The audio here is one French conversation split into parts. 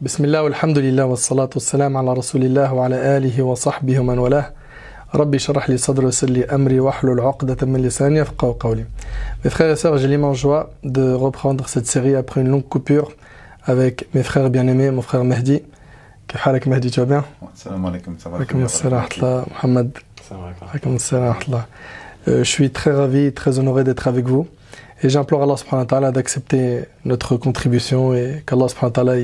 بسم الله والحمد لله والصلاة والسلام على رسول الله وعلى آله وصحبه ومن والاه ربي شرح لي صدري ويسر لي أمري واحلل عقدة من لساني يفقهوا قولي. Mes frères et sœurs, j'ai l'immense joie de reprendre cette série après une longue coupure avec mes frères bien-aimés, mon frère Mehdi. كيف حالك مهدي؟ tu vas bien? Salam alaikum, ça va? Alaikum assalam wa rahmatullah. Mohamed. Alaikum assalam wa rahmatullah. Je suis très ravi, très honoré d'être avec vous. Et j'implore Allah subhanahu wa ta'ala d'accepter notre contribution et qu'Allah subhanahu wa ta'ala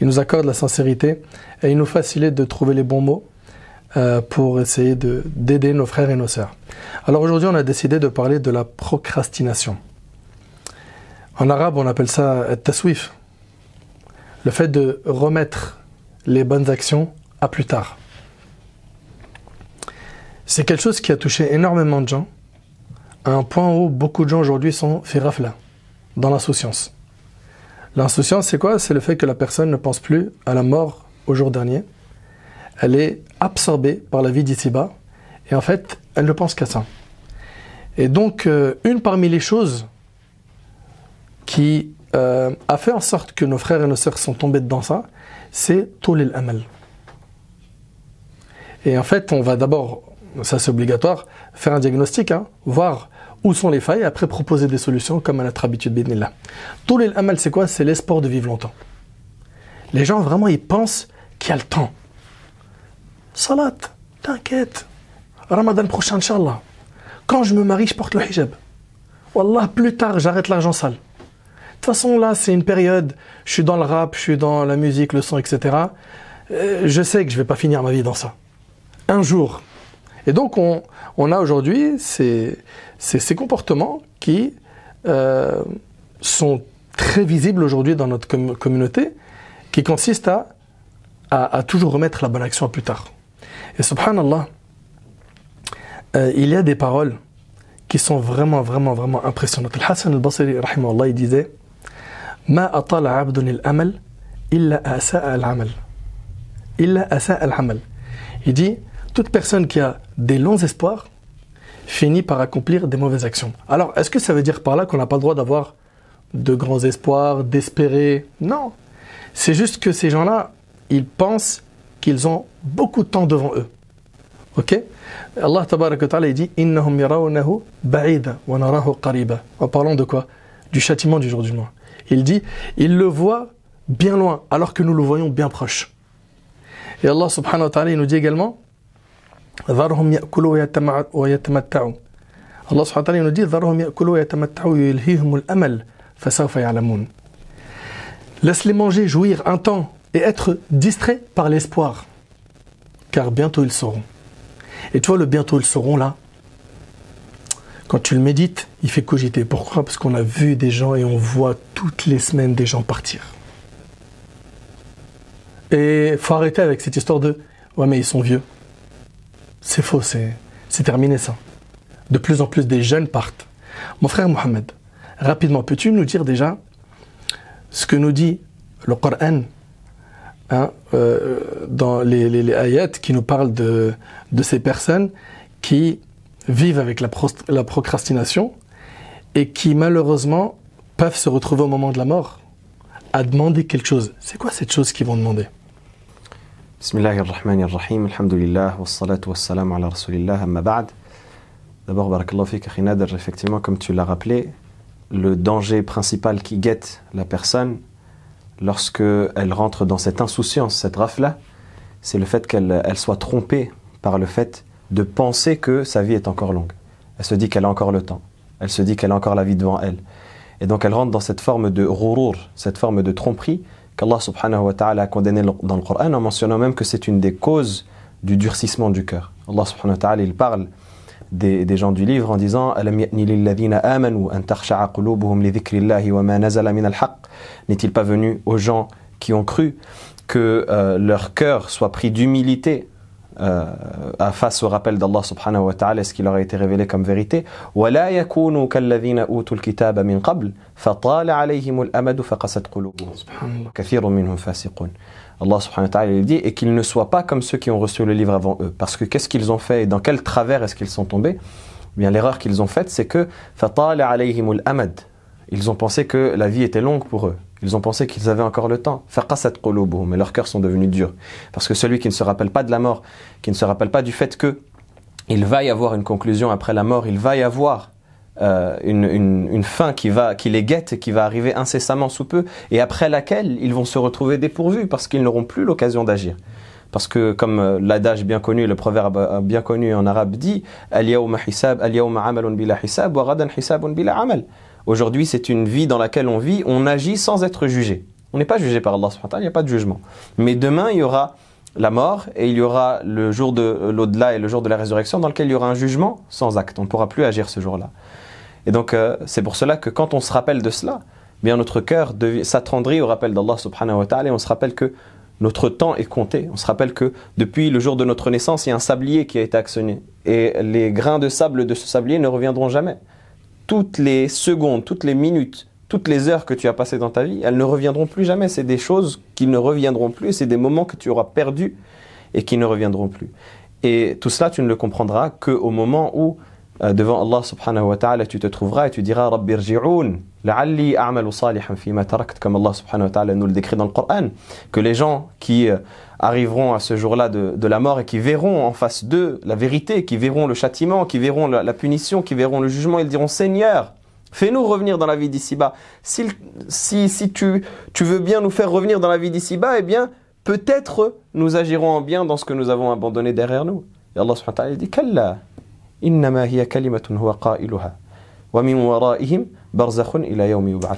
il nous accorde la sincérité et il nous facilite de trouver les bons mots pour essayer d'aider nos frères et nos sœurs. Alors aujourd'hui on a décidé de parler de la procrastination. En arabe on appelle ça at-taswif, le fait de remettre les bonnes actions à plus tard. C'est quelque chose qui a touché énormément de gens, à un point où beaucoup de gens aujourd'hui sont fi ghafla, dans l'insouciance. L'insouciance, c'est quoi? C'est le fait que la personne ne pense plus à la mort au jour dernier. Elle est absorbée par la vie d'ici-bas, et en fait, elle ne pense qu'à ça. Et donc, une parmi les choses qui a fait en sorte que nos frères et nos sœurs sont tombés dans ça, c'est Toul al-Amal. Et en fait, on va d'abord, ça c'est obligatoire, faire un diagnostic, voir où sont les failles, et après proposer des solutions comme à notre habitude, bidnillah. Toul al-Amal, c'est quoi? C'est l'espoir de vivre longtemps. Les gens, vraiment, ils pensent qu'il y a le temps. Salat, t'inquiète. Ramadan prochain, Inch'Allah. Quand je me marie, je porte le hijab. Wallah, plus tard, j'arrête l'argent sale. De toute façon, là, c'est une période, je suis dans le rap, je suis dans la musique, le son, etc. Je sais que je ne vais pas finir ma vie dans ça. Un jour. Et donc, on a aujourd'hui ces comportements qui sont très visibles aujourd'hui dans notre communauté, qui consistent à toujours remettre la bonne action à plus tard. Et subhanallah, il y a des paroles qui sont vraiment impressionnantes. Al-Hassan al-Basri, rahimahullah, il disait Ma atala abdun al-amal illa asa'a al-amal. Illa asa'a al-amal. Il dit toute personne qui a des longs espoirs finit par accomplir des mauvaises actions. Alors, est-ce que ça veut dire par là qu'on n'a pas le droit d'avoir de grands espoirs, d'espérer? Non. C'est juste que ces gens-là, ils pensent qu'ils ont beaucoup de temps devant eux. Ok? Allah tabaraka wa ta'ala, il dit Innahum yarawnahu ba'ida wa narahu qariba. En parlant de quoi? Du châtiment du jour du jugement. Il dit ils le voient bien loin alors que nous le voyons bien proche. Et Allah subhanahu wa ta'ala, il nous dit également ذرهم يأكلوا ويتمتعوا. Allah subhanahu wa ta'ala, il nous dit ذرهم يأكلوا ويتمتعوا يلهيهم الأمل فسوف يعلمون. Laisse-les manger, jouir un temps et être distrait par l'espoir, car bientôt ils sauront. Et tu vois, le bientôt ils sauront là, quand tu le médites, il fait cogiter. Pourquoi? Parce qu'on a vu des gens et on voit toutes les semaines des gens partir. Et il faut arrêter avec cette histoire de ouais mais ils sont vieux. C'est faux, c'est terminé ça. De plus en plus des jeunes partent. Mon frère Mohamed, rapidement, peux-tu nous dire déjà ce que nous dit le Coran dans les ayats qui nous parlent de ces personnes qui vivent avec la procrastination et qui malheureusement peuvent se retrouver au moment de la mort à demander quelque chose. C'est quoi cette chose qu'ils vont demander? Bismillahirrahmanirrahim, alhamdulillah, wassalatu wassalamu ala rasulillah, amma ba'd. D'abord, barakallahu fik, akhi Nader, effectivement, comme tu l'as rappelé, le danger principal qui guette la personne lorsque elle rentre dans cette insouciance, cette rafla, c'est le fait qu'elle soit trompée par le fait de penser que sa vie est encore longue. Elle se dit qu'elle a encore le temps. Elle se dit qu'elle a encore la vie devant elle. Et donc elle rentre dans cette forme de ghurur, cette forme de tromperie qu'Allah subhanahu wa ta'ala a condamné dans le Coran en mentionnant même que c'est une des causes du durcissement du cœur. Allah subhanahu wa ta'ala, il parle des gens du livre en disant Alam ya'ni lilladhina amanu an takhsha'a qulubuhum li dhikrillahi wa ma nazala min al-haqq. N'est-il pas venu aux gens qui ont cru que leur cœur soit pris d'humilité face au rappel d'Allah subhanahu wa ta'ala, ce qui leur a été révélé comme vérité. وَلَا يَكُونُوا كَالَّذِينَ أُوتُوا الْكِتَابَ مِنْ قَبْلِ فَطَالَ عَلَيْهِمُ الْأَمَدُ فَقَسَتْ قُلُوبُهُمْ كَثِيرٌ مِنْهُمْ فَاسِقُونَ. Allah subhanahu wa ta'ala dit et qu'ils ne soient pas comme ceux qui ont reçu le livre avant eux. Parce que qu'est-ce qu'ils ont fait et dans quel travers est-ce qu'ils sont tombés? Bien, l'erreur qu'ils ont faite, c'est que فَطَالَ عَلَيْهِمُ الْأَمَدُ. Ils ont pensé que la vie était longue pour eux, Ils ont pensé qu'ils avaient encore le temps. فَقَسَتْ قُلُوبُهُمْ. Mais leurs cœurs sont devenus durs. Parce que celui qui ne se rappelle pas de la mort, qui ne se rappelle pas du fait que il va y avoir une conclusion après la mort, il va y avoir une fin qui les guette et qui va arriver incessamment sous peu, et après laquelle ils vont se retrouver dépourvus parce qu'ils n'auront plus l'occasion d'agir. Parce que comme l'adage bien connu, le proverbe bien connu en arabe dit Al-yawma hisab, al-yawma amalun bila hisab, wa ghadan hisabun bila amal. Aujourd'hui, c'est une vie dans laquelle on vit, on agit sans être jugé. On n'est pas jugé par Allah subhanahu wa ta'ala, il n'y a pas de jugement. Mais demain, il y aura la mort et il y aura le jour de l'au-delà et le jour de la résurrection dans lequel il y aura un jugement sans acte. On ne pourra plus agir ce jour-là. Et donc, c'est pour cela que quand on se rappelle de cela, bien notre cœur s'attendrit au rappel d'Allah subhanahu wa ta'ala, et on se rappelle que notre temps est compté. On se rappelle que depuis le jour de notre naissance, il y a un sablier qui a été actionné. Et les grains de sable de ce sablier ne reviendront jamais. Toutes les secondes, toutes les minutes, toutes les heures que tu as passées dans ta vie, elles ne reviendront plus jamais. C'est des choses qui ne reviendront plus. C'est des moments que tu auras perdus et qui ne reviendront plus. Et tout cela, tu ne le comprendras qu'au moment où devant Allah subhanahu wa ta'ala, tu te trouveras et tu diras Rabbi rji'oun, la'alli a'malu salihan fima tarakt, comme Allah subhanahu wa ta'ala nous le décrit dans le Coran, que les gens qui arriveront à ce jour-là de la mort et qui verront en face d'eux la vérité, qui verront le châtiment, qui verront la punition, qui verront le jugement, ils diront Seigneur, fais-nous revenir dans la vie d'ici-bas. Si tu veux bien nous faire revenir dans la vie d'ici-bas, eh bien, peut-être nous agirons en bien dans ce que nous avons abandonné derrière nous. Et Allah subhanahu wa ta'ala dit Kalla.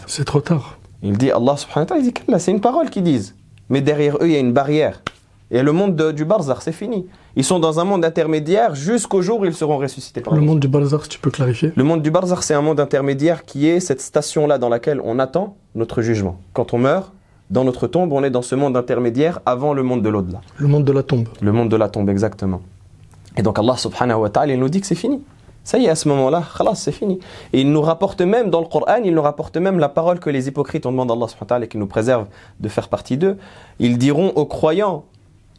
C'est trop tard. Il dit, Allah subhanahu wa ta'ala, il dit, c'est une parole qu'ils disent. Mais derrière eux, il y a une barrière. Et le monde du barzakh, c'est fini. Ils sont dans un monde intermédiaire jusqu'au jour où ils seront ressuscités. Le monde du barzakh, tu peux clarifier? Le monde du barzakh, c'est un monde intermédiaire qui est cette station-là dans laquelle on attend notre jugement. Quand on meurt, dans notre tombe, on est dans ce monde intermédiaire avant le monde de l'au-delà. Le monde de la tombe. Le monde de la tombe, exactement. Et donc Allah subhanahu wa ta'ala, il nous dit que c'est fini. Ça y est, à ce moment-là, khalas, c'est fini. Et il nous rapporte même dans le Coran, il nous rapporte même la parole que les hypocrites ont demandé à Allah subhanahu wa ta'ala et qui nous préserve de faire partie d'eux. Ils diront aux croyants,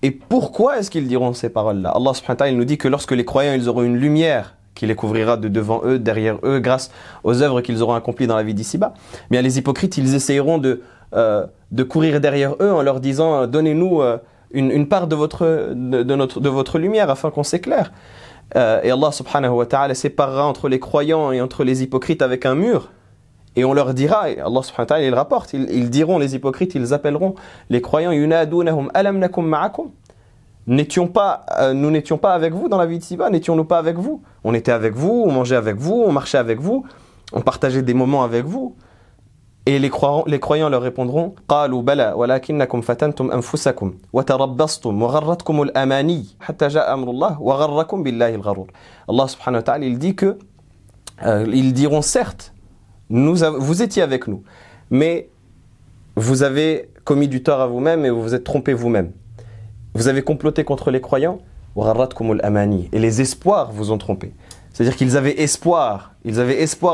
et pourquoi est-ce qu'ils diront ces paroles-là? Allah subhanahu wa ta'ala, il nous dit que lorsque les croyants, ils auront une lumière qui les couvrira de devant eux, derrière eux, grâce aux œuvres qu'ils auront accomplies dans la vie d'ici-bas, bien les hypocrites, ils essayeront de courir derrière eux en leur disant, donnez-nous une part de votre lumière afin qu'on s'éclaire. Et Allah subhanahu wa ta'ala séparera entre les croyants et entre les hypocrites avec un mur. Et on leur dira, et Allah subhanahu wa ta'ala il rapporte, ils diront, les hypocrites, ils appelleront les croyants, yunadunahum alam nakum ma'akum. Nous n'étions pas avec vous dans la vie d'ici-bas, n'étions-nous pas avec vous? On était avec vous, on mangeait avec vous, on marchait avec vous, on partageait des moments avec vous. Et les croyants leur répondront قالوا بلى ولكنكم فتنتم أنفسكم وتربصتم وغرتكم الأماني حتى جاء أمر الله وغركم بالله الغرور. Allah subhanahu wa ta'ala il dit que ils diront certes vous étiez avec nous mais vous avez commis du tort à vous-même et vous vous êtes trompé vous-même. Vous avez comploté contre les croyants وغرتكم الأماني et les espoirs vous ont trompé. C'est-à-dire qu'ils avaient espoir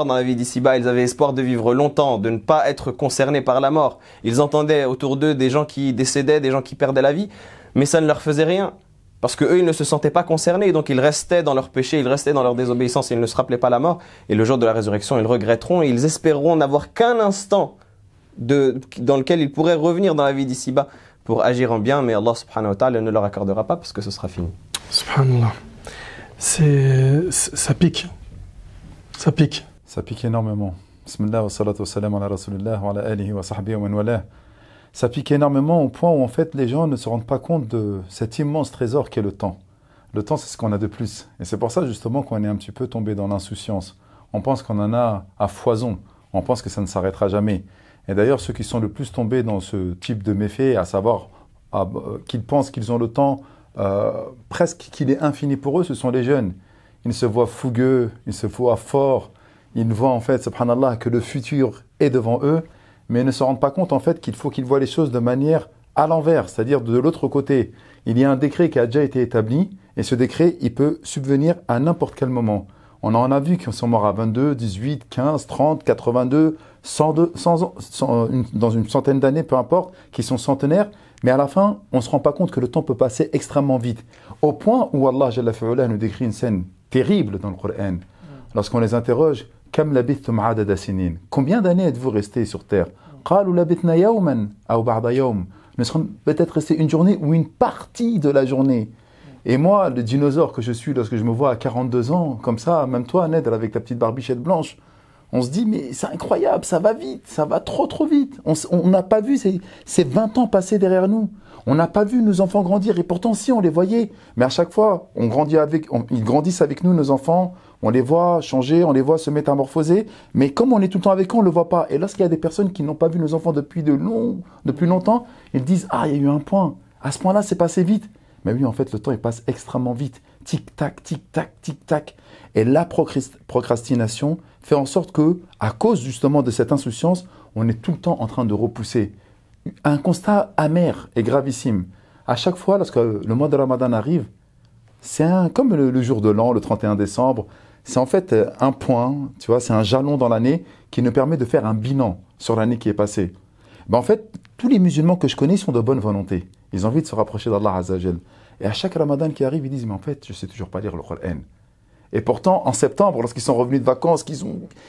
dans la vie d'ici-bas, ils avaient espoir de vivre longtemps, de ne pas être concernés par la mort. Ils entendaient autour d'eux des gens qui décédaient, des gens qui perdaient la vie, mais ça ne leur faisait rien. Parce qu'eux, ils ne se sentaient pas concernés, donc ils restaient dans leur péché, ils restaient dans leur désobéissance, ils ne se rappelaient pas la mort. Et le jour de la résurrection, ils regretteront et ils espéreront n'avoir qu'un instant dans lequel ils pourraient revenir dans la vie d'ici-bas pour agir en bien, mais Allah subhanahu wa ta'ala ne leur accordera pas parce que ce sera fini. Subhanallah. Ça pique. Ça pique. Ça pique énormément. Bismillah wa salatu wa salam ala rasulillah wa ala alihi wa sahbihi wa man wala. Ça pique énormément au point où en fait les gens ne se rendent pas compte de cet immense trésor qu'est le temps. Le temps, c'est ce qu'on a de plus. Et c'est pour ça justement qu'on est un petit peu tombé dans l'insouciance. On pense qu'on en a à foison. On pense que ça ne s'arrêtera jamais. Et d'ailleurs, ceux qui sont le plus tombés dans ce type de méfait, à savoir qu'ils pensent qu'ils ont le temps presque qu'il est infini pour eux, ce sont les jeunes. Ils se voient fougueux, ils se voient forts, ils voient en fait, subhanallah, que le futur est devant eux, mais ils ne se rendent pas compte en fait qu'il faut qu'ils voient les choses de manière à l'envers, c'est-à-dire de l'autre côté. Il y a un décret qui a déjà été établi, et ce décret, il peut subvenir à n'importe quel moment. On en a vu qui sont morts à 22, 18, 15, 30, 82, 102, dans une centaine d'années, peu importe, qui sont centenaires, mais à la fin, on ne se rend pas compte que le temps peut passer extrêmement vite. Au point où Allah Jalla fi'ula nous décrit une scène terrible dans le Coran. Lorsqu'on les interroge, Kam labithtum adada sinin. Combien d'années êtes-vous restés sur terre? قالوا لبثنا يوما أو بعض يوم. Nous serons peut-être restés une journée ou une partie de la journée. Et moi, le dinosaure que je suis lorsque je me vois à 42 ans, comme ça, même toi, Ned, avec ta petite barbichette blanche, on se dit, mais c'est incroyable, ça va vite, ça va trop vite. On n'a pas vu ces 20 ans passer derrière nous. On n'a pas vu nos enfants grandir. Et pourtant, si, on les voyait. Mais à chaque fois, ils grandissent avec nous, nos enfants. On les voit changer, on les voit se métamorphoser. Mais comme on est tout le temps avec eux, on ne le voit pas. Et lorsqu'il y a des personnes qui n'ont pas vu nos enfants depuis longtemps, ils disent, ah, il y a eu un point. À ce point-là, c'est passé vite. Mais oui, en fait, le temps, il passe extrêmement vite. Tic-tac, tic-tac, tic-tac. Et la procrastination fait en sorte que, à cause justement de cette insouciance, on est tout le temps en train de repousser. Un constat amer et gravissime. À chaque fois, lorsque le mois de Ramadan arrive, c'est comme le jour de l'an, le 31 décembre, c'est en fait un point, tu vois, c'est un jalon dans l'année qui nous permet de faire un bilan sur l'année qui est passée. Ben en fait, tous les musulmans que je connais sont de bonne volonté. Ils ont envie de se rapprocher d'Allah Azza wa Jal. Et à chaque Ramadan qui arrive, ils disent, mais en fait, je ne sais toujours pas lire le Coran. Et pourtant, en septembre, lorsqu'ils sont revenus de vacances,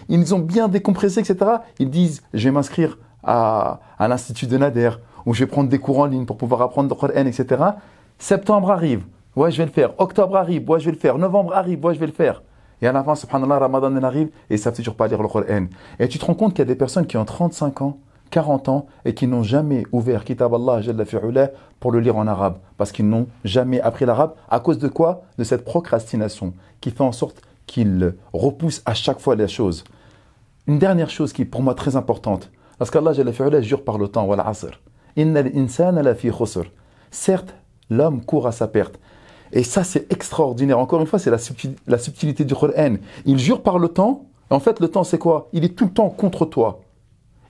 ils ont bien décompressé, etc., ils disent, je vais m'inscrire à l'Institut de Nader, où je vais prendre des cours en ligne pour pouvoir apprendre le Coran, etc. Septembre arrive, ouais, je vais le faire. Octobre arrive, ouais, je vais le faire. Novembre arrive, ouais, je vais le faire. Et à la fin, subhanallah, Ramadan arrive, et ils ne savent toujours pas lire le Coran. Et tu te rends compte qu'il y a des personnes qui ont 35 ans, 40 ans, et qui n'ont jamais ouvert Kitab Allah Jalla fi'ula pour le lire en arabe. Parce qu'ils n'ont jamais appris l'arabe. À cause de quoi? De cette procrastination, qui fait en sorte qu'ils repoussent à chaque fois les choses. Une dernière chose qui est pour moi très importante. Parce qu'Allah Jalla fi'ula jure par le temps, wal asr. Inna l'insana la fi khusr. Certes, l'homme court à sa perte. Et ça, c'est extraordinaire. Encore une fois, c'est la subtilité du Coran. Il jure par le temps. En fait, le temps, c'est quoi? Il est tout le temps contre toi.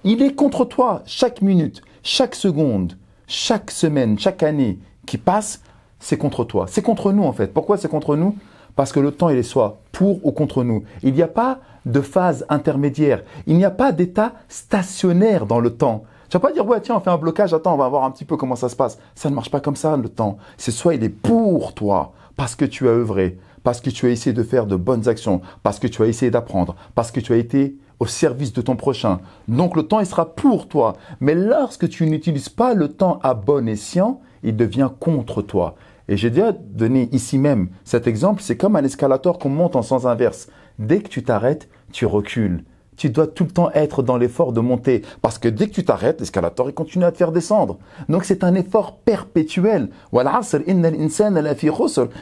Il est contre toi. Chaque minute, chaque seconde, chaque semaine, chaque année qui passe, c'est contre toi. C'est contre nous, en fait. Pourquoi c'est contre nous? Parce que le temps, il est soit pour ou contre nous. Il n'y a pas de phase intermédiaire. Il n'y a pas d'état stationnaire dans le temps. Tu vas pas dire, ouais, tiens, on fait un blocage, attends, on va voir un petit peu comment ça se passe. Ça ne marche pas comme ça, le temps. C'est soit il est pour toi, parce que tu as œuvré, parce que tu as essayé de faire de bonnes actions, parce que tu as essayé d'apprendre, parce que tu as été au service de ton prochain. Donc le temps, il sera pour toi. Mais lorsque tu n'utilises pas le temps à bon escient, il devient contre toi. Et j'ai déjà donné ici même cet exemple, c'est comme un escalator qu'on monte en sens inverse. Dès que tu t'arrêtes, tu recules. Tu dois tout le temps être dans l'effort de monter. Parce que dès que tu t'arrêtes, l'escalator il continue à te faire descendre. Donc c'est un effort perpétuel.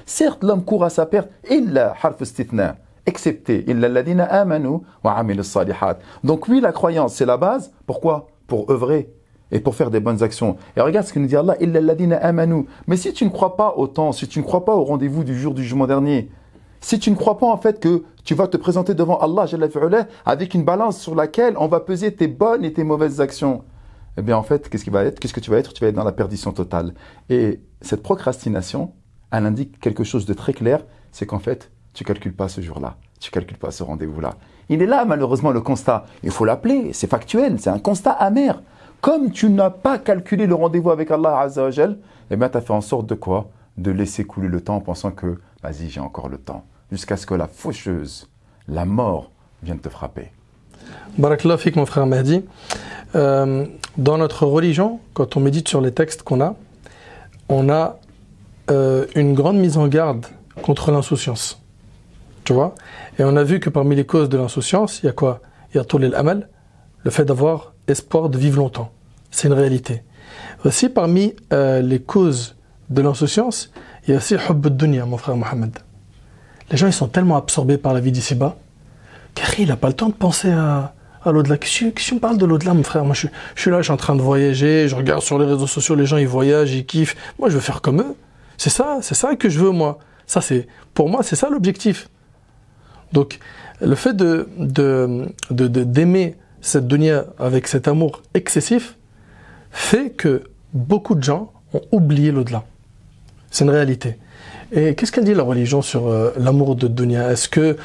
Certes, l'homme court à sa perte. Excepté. Donc oui, la croyance, c'est la base. Pourquoi? Pour œuvrer et pour faire des bonnes actions. Et regarde ce que nous dit Allah. Mais si tu ne crois pas au temps, si tu ne crois pas au rendez-vous du jour du jugement dernier, si tu ne crois pas en fait que tu vas te présenter devant Allah Jalla fi'ula avec une balance sur laquelle on va peser tes bonnes et tes mauvaises actions, eh bien en fait, qu'est-ce que tu vas être? Tu vas être dans la perdition totale. Et cette procrastination, elle indique quelque chose de très clair, c'est qu'en fait, tu ne calcules pas ce jour-là, tu ne calcules pas ce rendez-vous-là. Il est là malheureusement le constat. Il faut l'appeler, c'est factuel, c'est un constat amer. Comme tu n'as pas calculé le rendez-vous avec Allah Azza wa Jal, eh bien tu as fait en sorte de quoi? De laisser couler le temps en pensant que, vas-y, j'ai encore le temps. Jusqu'à ce que la faucheuse, la mort, vienne te frapper. Barakallahu fik, mon frère Mahdi. Dans notre religion, quand on médite sur les textes qu'on a, on a une grande mise en garde contre l'insouciance. Tu vois? Et on a vu que parmi les causes de l'insouciance, il y a quoi? Il y a Tulil Amal, le fait d'avoir espoir de vivre longtemps. C'est une réalité. Aussi, parmi les causes de l'insouciance, il y a aussi Hubb ad-Dunya, mon frère Mohamed. Les gens, ils sont tellement absorbés par la vie d'ici-bas qu'il n'a pas le temps de penser à l'au-delà. Qu'est-ce que tu me parles de l'au-delà, mon frère? Moi, je suis là, je suis en train de voyager, je regarde sur les réseaux sociaux, les gens, ils voyagent, ils kiffent. Moi, je veux faire comme eux. C'est ça que je veux, moi. Pour moi, c'est ça l'objectif. Donc, le fait d'aimer cette dunya avec cet amour excessif fait que beaucoup de gens ont oublié l'au-delà. C'est une réalité. Et qu'est-ce qu'elle dit la religion sur l'amour de dunya? Est-ce que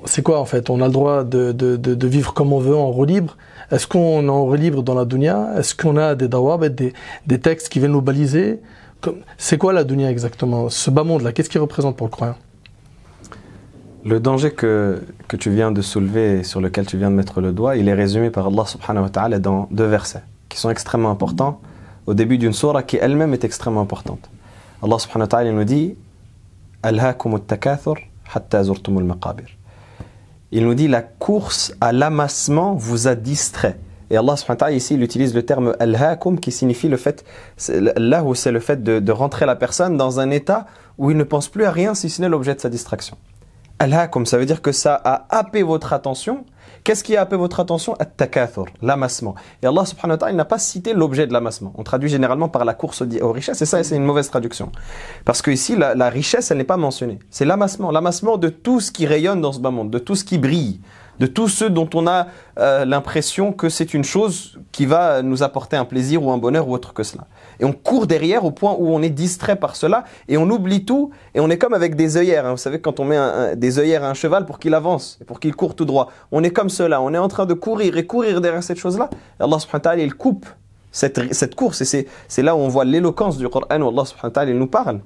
c'est quoi en fait? On a le droit de vivre comme on veut en roue libre? Est-ce qu'on est en roue libre dans la dunya? Est-ce qu'on a des dawab, des textes qui viennent nous baliser? C'est quoi la dunya exactement? Ce bas monde là, qu'est-ce qu'il représente pour le croyant? Le danger que tu viens de soulever et sur lequel tu viens de mettre le doigt, il est résumé par Allah subhanahu wa ta'ala dans 2 versets qui sont extrêmement importants au début d'une sourate qui elle-même est extrêmement importante. Allah subhanahu wa ta'ala nous dit Alhaakumut takathur hatta zurtumul maqabir. Il nous dit la course à l'amassement vous a distrait. Et Allah subhanahu wa ta'ala ici il utilise le terme alhaakum qui signifie le fait, là où c'est le fait de rentrer la personne dans un état où il ne pense plus à rien si ce n'est l'objet de sa distraction. Alhaakum, ça veut dire que ça a happé votre attention. Qu'est-ce qui a happé votre attention? At-takathur, l'amassement. Et Allah subhanahu wa ta'ala n'a pas cité l'objet de l'amassement. On traduit généralement par la course aux richesses, et ça c'est une mauvaise traduction. Parce que ici, la richesse, elle n'est pas mentionnée. C'est l'amassement de tout ce qui rayonne dans ce bas monde, de tout ce qui brille, de tout ce dont on a l'impression que c'est une chose qui va nous apporter un plaisir ou un bonheur ou autre que cela. Et on court derrière au point où on est distrait par cela et on oublie tout et on est comme avec des œillères. Vous savez, quand on met des œillères à un cheval pour qu'il avance et pour qu'il court tout droit, on est comme cela, on est en train de courir et courir derrière cette chose-là. Et Allah subhanahu wa ta'ala, il coupe cette course et c'est là où on voit l'éloquence du Coran où Allah subhanahu wa ta'ala il nous parle.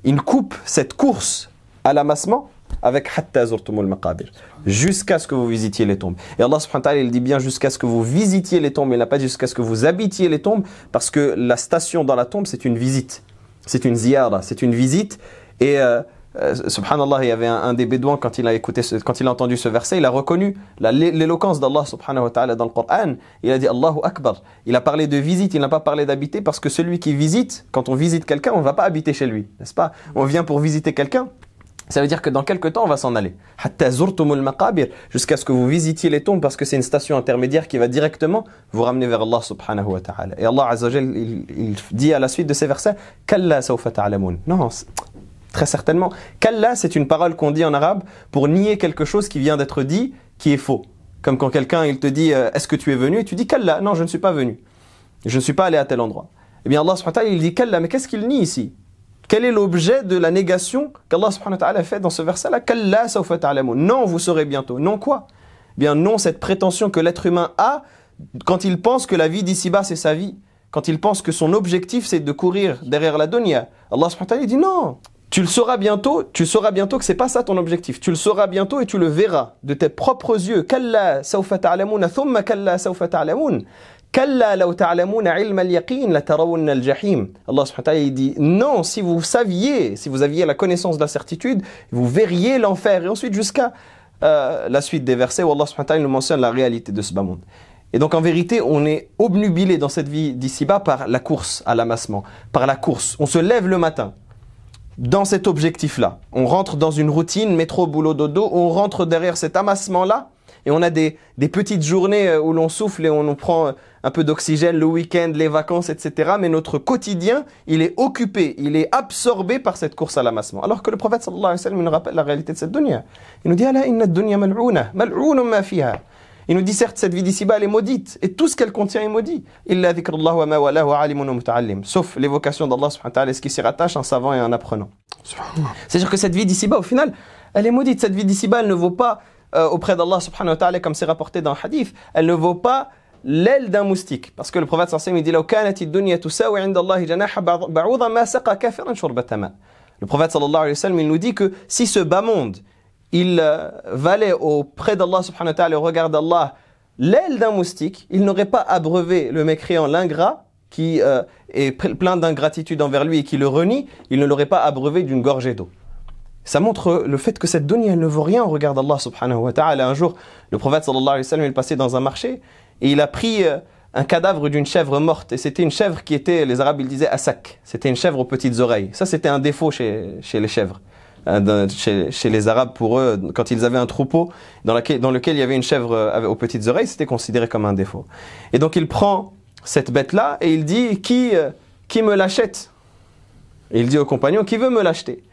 Il coupe cette course à l'amassement avec hatta zurtumul maqabir, jusqu'à ce que vous visitiez les tombes. Et Allah subhanahu wa ta'ala il dit bien jusqu'à ce que vous visitiez les tombes, il n'a pas dit jusqu'à ce que vous habitiez les tombes, parce que la station dans la tombe c'est une visite, c'est une ziyara, c'est une visite. Et subhanallah, il y avait un des bédouins quand il a entendu ce verset, il a reconnu l'éloquence d'Allah subhanahu wa ta'ala dans le Coran. Il a dit Allahu Akbar. Il a parlé de visite, il n'a pas parlé d'habiter, parce que celui qui visite, quand on visite quelqu'un, on ne va pas habiter chez lui, n'est-ce pas? On vient pour visiter quelqu'un. Ça veut dire que dans quelques temps, on va s'en aller. Hatta zurtumul maqabir, jusqu'à ce que vous visitiez les tombes, parce que c'est une station intermédiaire qui va directement vous ramener vers Allah subhanahu wa ta'ala. Et Allah azza wa jal, il dit à la suite de ces versets, Kalla sawfa ta'lamun. Non, très certainement. Kalla, c'est une parole qu'on dit en arabe pour nier quelque chose qui vient d'être dit, qui est faux. Comme quand quelqu'un il te dit, est-ce que tu es venu? Et tu dis, Kalla, non, je ne suis pas venu. Je ne suis pas allé à tel endroit. Eh bien, Allah subhanahu wa ta'ala, il dit, Kalla, mais qu'est-ce qu'il nie ici? Quel est l'objet de la négation qu'Allah subhanahu wa ta'ala fait dans ce verset-là? Kalla sawfa ta'lamun. Non, vous saurez bientôt. Non quoi? Bien non, cette prétention que l'être humain a quand il pense que la vie d'ici-bas c'est sa vie, quand il pense que son objectif c'est de courir derrière la dunya. Allah subhanahu wa ta'ala dit non. Tu le sauras bientôt, tu sauras bientôt que c'est pas ça ton objectif. Tu le sauras bientôt et tu le verras de tes propres yeux. Kalla sawfa ta'lamun thumma kalla sawfa ta'lamun. Kalla law ta'lamuna 'ilma al-yaqin la tarawunna al-jahim. Allah subhanahu wa ta'ala dit non, si vous saviez, si vous aviez la connaissance de la certitude, vous verriez l'enfer. Et ensuite jusqu'à la suite des versets où Allah subhanahu wa ta'ala nous mentionne la réalité de ce bas monde. Et donc en vérité, on est obnubilé dans cette vie d'ici-bas par la course à l'amassement, par la course. On se lève le matin dans cet objectif-là. On rentre dans une routine, métro, boulot, dodo, on rentre derrière cet amassement-là et on a des petites journées où l'on souffle et on prend un peu d'oxygène, le week-end, les vacances, etc. Mais notre quotidien, il est occupé, il est absorbé par cette course à l'amassement. Alors que le prophète sallallahu alayhi wa sallam nous rappelle la réalité de cette dunya. Il nous dit « Ala inna ad-dunya mal'ouna, mal'ouna ma fiha » Il nous dit certes, cette vie d'ici-bas, elle est maudite, et tout ce qu'elle contient est maudit. Illa dhikrullah wa ma walahu alimun wa muta'allim. Sauf l'évocation d'Allah subhanahu wa ta'ala, ce qui s'y rattache, un savant et un apprenant. C'est-à-dire que cette vie d'ici-bas, au final, elle est maudite. Cette vie d'ici-bas, elle ne vaut pas, auprès d'Allah subhanahu wa ta'ala, comme c'est rapporté dans le hadith, elle ne vaut pas l'aile d'un moustique. Parce que le prophète sallallahu alayhi wa sallam, il dit « Law kanati dunya tusawi 'inda Allahi janaha ba'udha ma saqa kafiran shurbata ma » Le prophète sallallahu alayhi wa sallam, il nous dit que si ce bas monde, il valait auprès d'Allah subhanahu wa ta'ala, au regard d'Allah, l'aile d'un moustique, il n'aurait pas abreuvé le mécréant, l'ingrat, qui est plein d'ingratitude envers lui et qui le renie, il ne l'aurait pas abreuvé d'une gorgée d'eau. Ça montre le fait que cette dunya, elle ne vaut rien au regard d'Allah subhanahu wa ta'ala. Un jour, le prophète sallallahu alayhi wa sallam, il passait dans un marché et il a pris un cadavre d'une chèvre morte. Et c'était une chèvre qui était, les Arabes ils disaient asak, c'était une chèvre aux petites oreilles. Ça c'était un défaut chez les chèvres. Chez les Arabes, pour eux, quand ils avaient un troupeau dans lequel il y avait une chèvre aux petites oreilles, c'était considéré comme un défaut. Et donc il prend cette bête-là et il dit qui me l'achète? Et il dit aux compagnons, qui veut me l'acheter?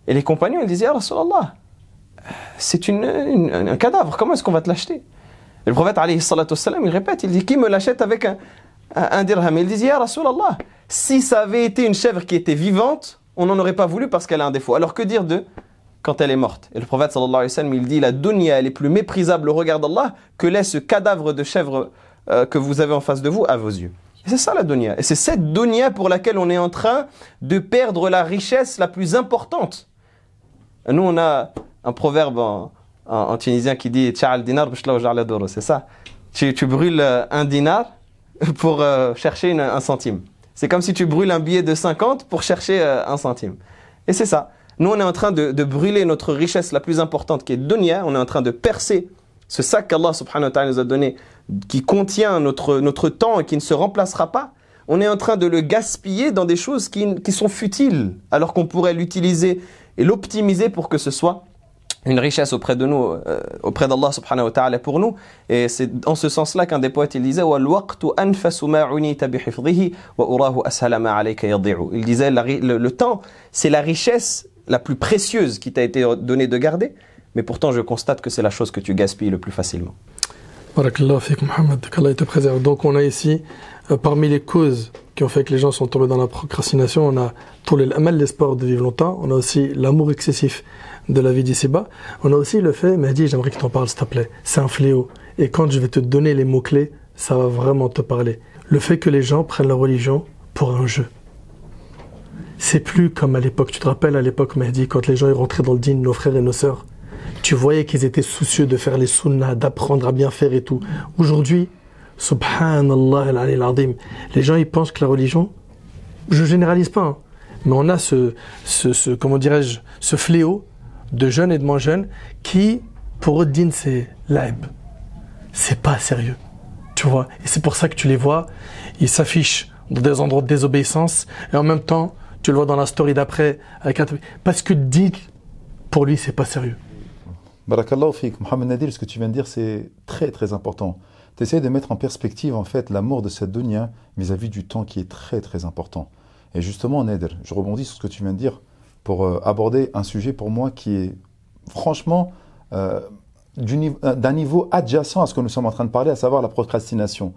Et les compagnons, ils disaient, ya Rasulallah, c'est un cadavre, comment est-ce qu'on va te l'acheter? Et le prophète, alayhi salatu wassalam, il répète, il dit, qui me l'achète avec un dirham? Et il dit, ya Rasulallah, si ça avait été une chèvre qui était vivante, on n'en aurait pas voulu parce qu'elle a un défaut. Alors que dire de quand elle est morte? Et le prophète sallallahu alayhi wa sallam, il dit, la dunya, elle est plus méprisable au regard d'Allah que l'est ce cadavre de chèvre que vous avez en face de vous à vos yeux. Et c'est ça la dunya. Et c'est cette dunya pour laquelle on est en train de perdre la richesse la plus importante. Nous, on a un proverbe en tunisien qui dit Tcha'al dinar b'shla ja'al doro, c'est ça. Tu brûles un dinar pour chercher un centime. C'est comme si tu brûles un billet de 50 pour chercher un centime. Et c'est ça. Nous, on est en train de brûler notre richesse la plus importante qui est dunya. On est en train de percer ce sac qu'Allah subhanahu wa ta'ala nous a donné, qui contient notre temps et qui ne se remplacera pas. On est en train de le gaspiller dans des choses qui sont futiles, alors qu'on pourrait l'utiliser et l'optimiser pour que ce soit une richesse auprès de nous, auprès d'Allah subhanahu wa ta'ala pour nous. Et c'est en ce sens-là qu'un des poètes, il disait il disait, le temps, c'est la richesse la plus précieuse qui t'a été donnée de garder, mais pourtant je constate que c'est la chose que tu gaspilles le plus facilement. Barakallahu fik Mohamed, qu'Allah te préserve. Donc on a ici, parmi les causes qui ont fait que les gens sont tombés dans la procrastination, on a tout l'espoir de vivre longtemps, on a aussi l'amour excessif de la vie d'ici-bas, on a aussi le fait, Mehdi, j'aimerais que tu en parles s'il te plaît, c'est un fléau, et quand je vais te donner les mots-clés, ça va vraiment te parler. Le fait que les gens prennent la religion pour un jeu. C'est plus comme à l'époque, tu te rappelles à l'époque Mehdi, quand les gens ils rentraient dans le dîn, nos frères et nos sœurs, tu voyais qu'ils étaient soucieux de faire les sunnahs, d'apprendre à bien faire et tout. Aujourd'hui, subhanallah al-ali al-azim, les gens ils pensent que la religion, je généralise pas, hein, mais on a comment dirais-je, ce fléau de jeunes et de moins jeunes qui, pour eux, dîn c'est l'aib. C'est pas sérieux, tu vois. Et c'est pour ça que tu les vois, ils s'affichent dans des endroits de désobéissance et en même temps, tu le vois dans la story d'après, parce que dîn, pour lui, c'est pas sérieux. Barakallahu fik. Mohamed Nadir, ce que tu viens de dire, c'est très très important. Tu essaies de mettre en perspective en fait l'amour de cette dunya vis-à-vis du temps qui est très très important. Et justement, Nadir, je rebondis sur ce que tu viens de dire pour aborder un sujet pour moi qui est franchement d'un niveau adjacent à ce que nous sommes en train de parler, à savoir la procrastination.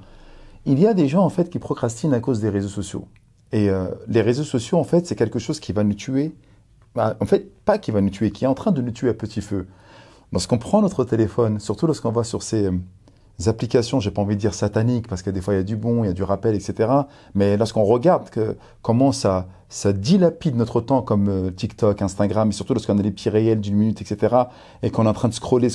Il y a des gens en fait qui procrastinent à cause des réseaux sociaux. Et les réseaux sociaux, en fait, c'est quelque chose qui va nous tuer. En fait, pas qui va nous tuer, qui est en train de nous tuer à petit feu. Lorsqu'on prend notre téléphone, surtout lorsqu'on va sur ces applications, j'ai pas envie de dire sataniques, parce que des fois il y a du bon, il y a du rappel, etc. Mais lorsqu'on regarde comment ça dilapide notre temps comme TikTok, Instagram, et surtout lorsqu'on a les petits réels d'une minute, etc. et qu'on est en train de scroller,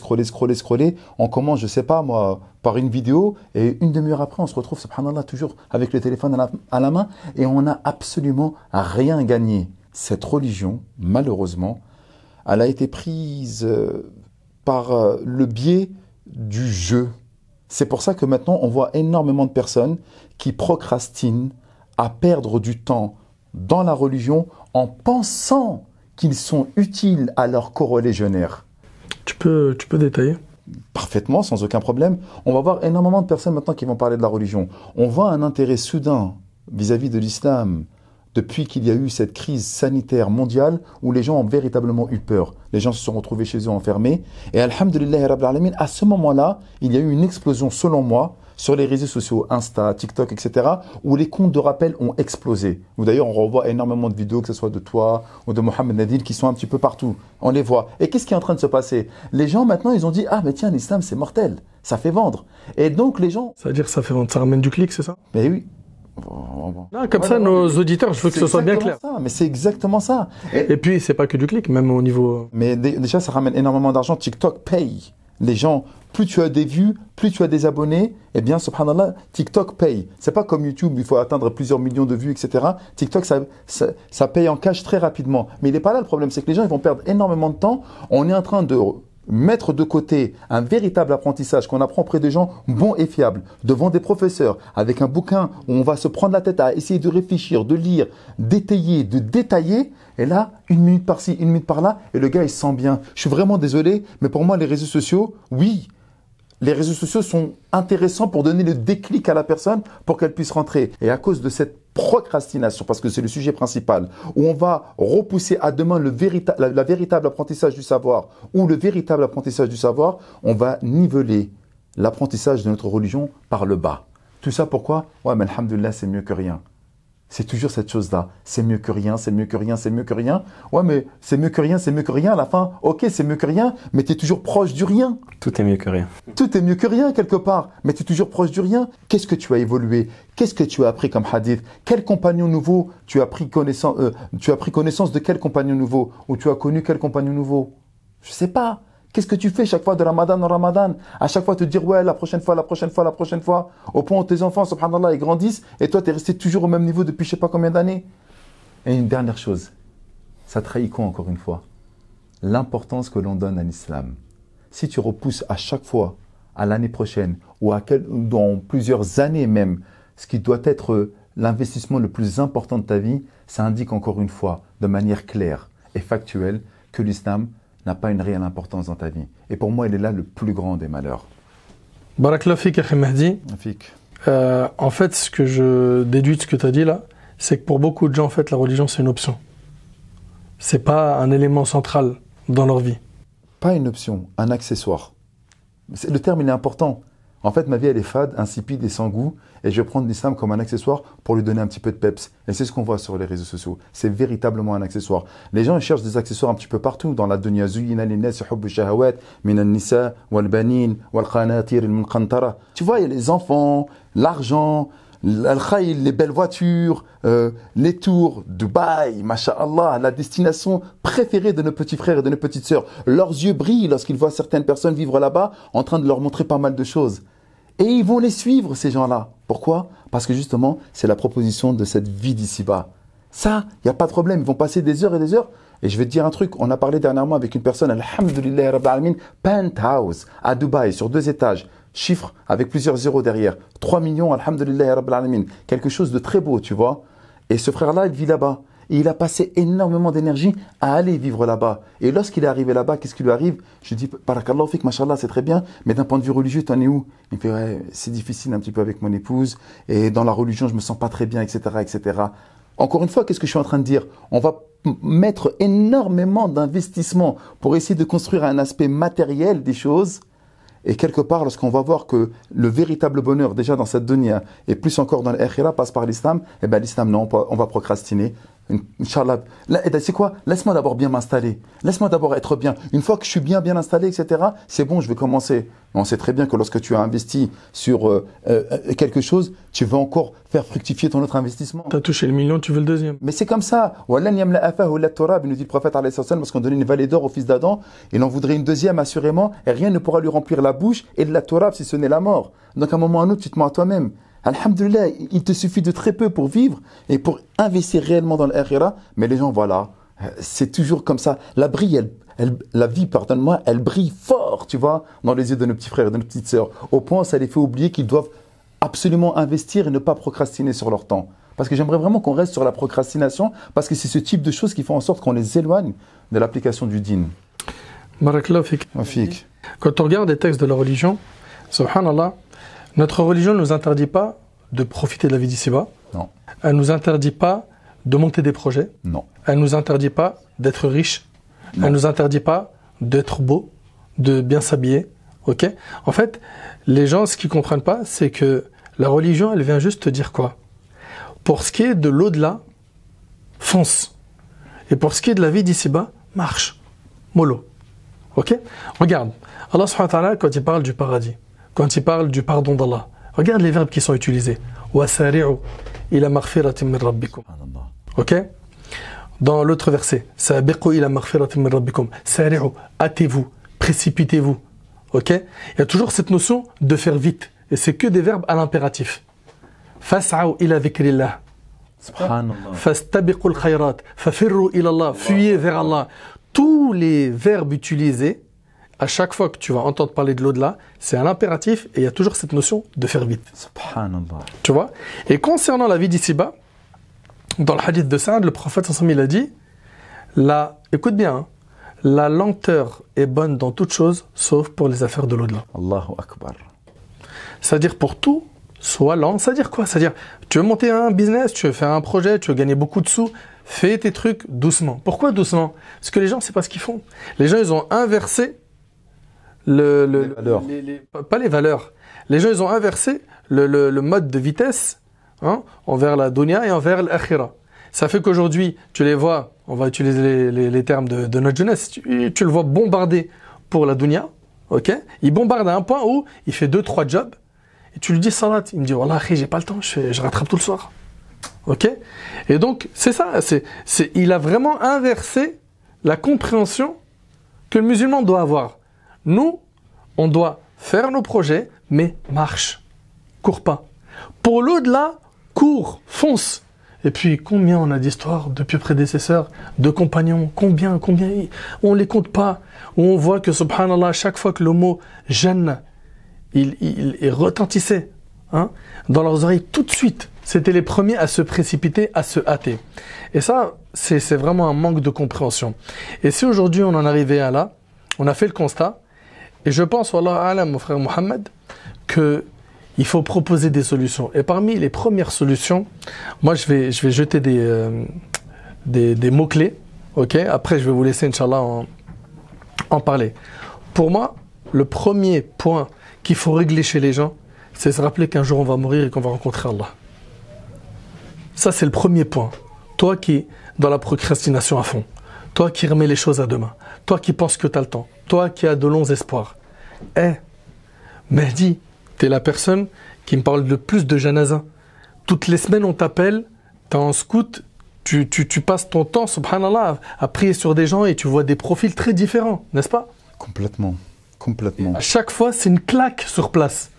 on commence, je sais pas moi, par une vidéo, et une demi-heure après, on se retrouve, subhanallah, toujours avec le téléphone à la main, et on n'a absolument rien gagné. Cette religion, malheureusement, elle a été prise par le biais du jeu. C'est pour ça que maintenant, on voit énormément de personnes qui procrastinent à perdre du temps dans la religion en pensant qu'ils sont utiles à leur corolégionnaire. Tu peux détailler ? Parfaitement, sans aucun problème. On va voir énormément de personnes maintenant qui vont parler de la religion. On voit un intérêt soudain vis-à-vis de l'islam depuis qu'il y a eu cette crise sanitaire mondiale où les gens ont véritablement eu peur. Les gens se sont retrouvés chez eux enfermés. Et alhamdoulillahi rabbil alamin, à ce moment-là, il y a eu une explosion, selon moi, sur les réseaux sociaux, Insta, TikTok, etc., où les comptes de rappel ont explosé. Ou d'ailleurs, on revoit énormément de vidéos, que ce soit de toi ou de Mohamed Nadir, qui sont un petit peu partout. On les voit. Et qu'est-ce qui est en train de se passer? Les gens, maintenant, ils ont dit « Ah, mais tiens, l'islam, c'est mortel. Ça fait vendre. » Et donc, les gens... Ça veut dire que ça fait vendre, ça ramène du clic, c'est ça? Mais oui. Non, comme ça, nos auditeurs, je veux que ce soit bien clair. Ça, mais c'est exactement ça. Et puis, c'est pas que du clic, même au niveau... Mais déjà, ça ramène énormément d'argent. TikTok paye. Les gens, plus tu as des vues, plus tu as des abonnés, eh bien, subhanallah, TikTok paye. C'est pas comme YouTube, il faut atteindre plusieurs millions de vues, etc. TikTok, ça paye en cash très rapidement. Mais il n'est pas là le problème, c'est que les gens ils vont perdre énormément de temps. On est en train de mettre de côté un véritable apprentissage qu'on apprend auprès des gens bons et fiables, devant des professeurs, avec un bouquin où on va se prendre la tête à essayer de réfléchir, de lire, d'étayer, de détailler. Et là, une minute par-ci, une minute par-là, et le gars, il se sent bien. Je suis vraiment désolé, mais pour moi, les réseaux sociaux, oui, les réseaux sociaux sont intéressants pour donner le déclic à la personne pour qu'elle puisse rentrer. Et à cause de cette procrastination, parce que c'est le sujet principal, où on va repousser à demain la véritable apprentissage du savoir ou le véritable apprentissage du savoir, on va niveler l'apprentissage de notre religion par le bas. Tout ça pourquoi? Ouais, mais alhamdoulilah, c'est mieux que rien. C'est toujours cette chose-là. C'est mieux que rien, c'est mieux que rien, c'est mieux que rien. Ouais, mais c'est mieux que rien, c'est mieux que rien. À la fin, ok, c'est mieux que rien, mais tu es toujours proche du rien. Tout est mieux que rien. Tout est mieux que rien, quelque part. Mais tu es toujours proche du rien. Qu'est-ce que tu as évolué? Qu'est-ce que tu as appris comme hadith? Quel compagnon nouveau tu as pris connaissance de quel compagnon nouveau? Ou tu as connu quel compagnon nouveau? Je sais pas. Qu'est-ce que tu fais chaque fois de Ramadan en Ramadan? À chaque fois te dire ouais, la prochaine fois, la prochaine fois, la prochaine fois. Au point où tes enfants, subhanallah, ils grandissent et toi, tu es resté toujours au même niveau depuis je sais pas combien d'années. Et une dernière chose. Ça trahit quoi encore une fois? L'importance que l'on donne à l'islam. Si tu repousses à chaque fois, à l'année prochaine ou dans plusieurs années même, ce qui doit être l'investissement le plus important de ta vie, ça indique encore une fois, de manière claire et factuelle, que l'islam n'a pas une réelle importance dans ta vie. Et pour moi, il est là le plus grand des malheurs. Barakallahu fik, Akhi Mahdi. En fait, ce que je déduis de ce que tu as dit là, c'est que pour beaucoup de gens, en fait, la religion, c'est une option. C'est pas un élément central dans leur vie. Pas une option, un accessoire. Le terme, il est important. En fait, ma vie, elle est fade, insipide et sans goût. Et je vais prendre l'islam comme un accessoire pour lui donner un petit peu de peps. Et c'est ce qu'on voit sur les réseaux sociaux. C'est véritablement un accessoire. Les gens ils cherchent des accessoires un petit peu partout. Dans la dunya, zuyina linnas hubbu shahawat min an-nisa wal banin wal qanatir al-muqantara. Tu vois, il y a les enfants, l'argent, al-khayl, les belles voitures, les tours, Dubaï, masha'Allah, la destination préférée de nos petits frères et de nos petites sœurs. Leurs yeux brillent lorsqu'ils voient certaines personnes vivre là-bas en train de leur montrer pas mal de choses. Et ils vont les suivre, ces gens-là. Pourquoi? Parce que justement, c'est la proposition de cette vie d'ici-bas. Ça, il n'y a pas de problème. Ils vont passer des heures et des heures. Et je vais te dire un truc. On a parlé dernièrement avec une personne, alhamdulillah, rabbil alamin, penthouse à Dubaï, sur 2 étages. Chiffre avec plusieurs zéros derrière. 3 millions, alhamdulillah, rabbil alamin. Quelque chose de très beau, tu vois. Et ce frère-là, il vit là-bas. Et il a passé énormément d'énergie à aller vivre là-bas. Et lorsqu'il est arrivé là-bas, qu'est-ce qui lui arrive? Je lui dis, barakallahu fik, mashallah, c'est très bien, mais d'un point de vue religieux, t'en es où? Il me fait, ouais, c'est difficile un petit peu avec mon épouse, et dans la religion, je me sens pas très bien, etc., etc. Encore une fois, qu'est-ce que je suis en train de dire? On va mettre énormément d'investissement pour essayer de construire un aspect matériel des choses. Et quelque part, lorsqu'on va voir que le véritable bonheur, déjà dans cette dunya, et plus encore dans l'akhira, passe par l'islam, eh bien l'islam, non, on va procrastiner. Inch'Allah. C'est quoi? Laisse-moi d'abord bien m'installer. Laisse-moi d'abord être bien. Une fois que je suis bien installé, etc., c'est bon, je vais commencer. On sait très bien que lorsque tu as investi sur quelque chose, tu vas encore faire fructifier ton autre investissement. Tu as touché le million, tu veux le deuxième. Mais c'est comme ça. Il nous dit le prophète, parce qu'on donnait une vallée d'or au fils d'Adam, il en voudrait une deuxième assurément, et rien ne pourra lui remplir la bouche et de la Torah si ce n'est la mort. Donc à un moment ou à un autre, tu te mens à toi-même. Alhamdulillah, il te suffit de très peu pour vivre et pour investir réellement dans l'akhira. Mais les gens, voilà, c'est toujours comme ça. La vie, pardonne-moi, elle brille fort, tu vois, dans les yeux de nos petits frères et de nos petites sœurs. Au point où ça les fait oublier qu'ils doivent absolument investir et ne pas procrastiner sur leur temps. Parce que j'aimerais vraiment qu'on reste sur la procrastination, parce que c'est ce type de choses qui font en sorte qu'on les éloigne de l'application du dîn. Barakallahu fik. Quand on regarde les textes de la religion, subhanallah, notre religion ne nous interdit pas de profiter de la vie d'ici-bas. Non. Elle ne nous interdit pas de monter des projets. Non. Elle ne nous interdit pas d'être riche. Non. Elle ne nous interdit pas d'être beau, de bien s'habiller. Ok? En fait, les gens, ce qu'ils ne comprennent pas, c'est que la religion, elle vient juste te dire quoi? Pour ce qui est de l'au-delà, fonce. Et pour ce qui est de la vie d'ici-bas, marche. Mollo. Ok? Regarde, Allah subhanahu wa ta'ala, quand il parle du paradis, quand il parle du pardon d'Allah, regarde les verbes qui sont utilisés. وَسَارِعُوا إِلَى مَغْفِرَةٍ مِّن رَبِّكُمْ. Ok? Dans l'autre verset, سَابِقُوا إِلَى مَغْفِرَةٍ مِّن رَبِّكُمْ. سَارِعُوا, hâtez-vous, précipitez-vous. Ok? Il y a toujours cette notion de faire vite. Et c'est que des verbes à l'impératif. فَاسْعَوْا إِلَى ذِكْرِ اللَّهِ. Subhanallah. فَاسْتَبِقُوا الْخَيْرَاتِ فَفِرُّوا إِلَى اللَّهِ. Fuyez vers Allah. Tous les verbes utilisés, à chaque fois que tu vas entendre parler de l'au-delà, c'est un impératif et il y a toujours cette notion de faire vite. Subhanallah. Tu vois? Et concernant la vie d'ici-bas, dans le hadith de Saad, le prophète il a dit, écoute bien, hein, la lenteur est bonne dans toute chose, sauf pour les affaires de l'au-delà. Allahu Akbar. C'est-à-dire pour tout, sois lent. C'est-à-dire quoi? C'est-à-dire, tu veux monter un business, tu veux faire un projet, tu veux gagner beaucoup de sous, fais tes trucs doucement. Pourquoi doucement? Parce que les gens, c'est pas ce qu'ils font. Les gens, ils ont inversé les valeurs. Pas les valeurs. Les gens, ils ont inversé le mode de vitesse envers la dunya et envers l'akhira. Ça fait qu'aujourd'hui, tu les vois, on va utiliser les termes de notre jeunesse, tu le vois bombarder pour la dunya, ok? Il bombarde à un point où il fait 2-3 jobs, et tu lui dis salat, il me dit wallah, j'ai pas le temps, je rattrape tout le soir. Ok? Et donc, c'est ça, il a vraiment inversé la compréhension que le musulman doit avoir. Nous, on doit faire nos projets, mais marche, cours pas. Pour l'au-delà, cours, fonce. Et puis, combien on a d'histoires depuis prédécesseurs, de compagnons, combien, on les compte pas. Où on voit que, subhanallah, chaque fois que le mot « jeune » il retentissait dans leurs oreilles, tout de suite, c'était les premiers à se précipiter, à se hâter. Et ça, c'est vraiment un manque de compréhension. Et si aujourd'hui on en arrivait à là, on a fait le constat, et je pense, wallah a'lam, mon frère Mohamed, qu'il faut proposer des solutions. Et parmi les premières solutions, moi je vais jeter des mots-clés, ok? Après je vais vous laisser, Inch'Allah, en parler. Pour moi, le premier point qu'il faut régler chez les gens, c'est se rappeler qu'un jour on va mourir et qu'on va rencontrer Allah. Ça, c'est le premier point. Toi qui es dans la procrastination à fond, toi qui remets les choses à demain, toi qui penses que tu as le temps, toi qui as de longs espoirs. Mehdi, tu es la personne qui me parle le plus de janaza. Toutes les semaines, on t'appelle, tu es en scout, tu passes ton temps, subhanallah, à prier sur des gens et tu vois des profils très différents, n'est-ce pas? Complètement. À chaque fois, c'est une claque sur place.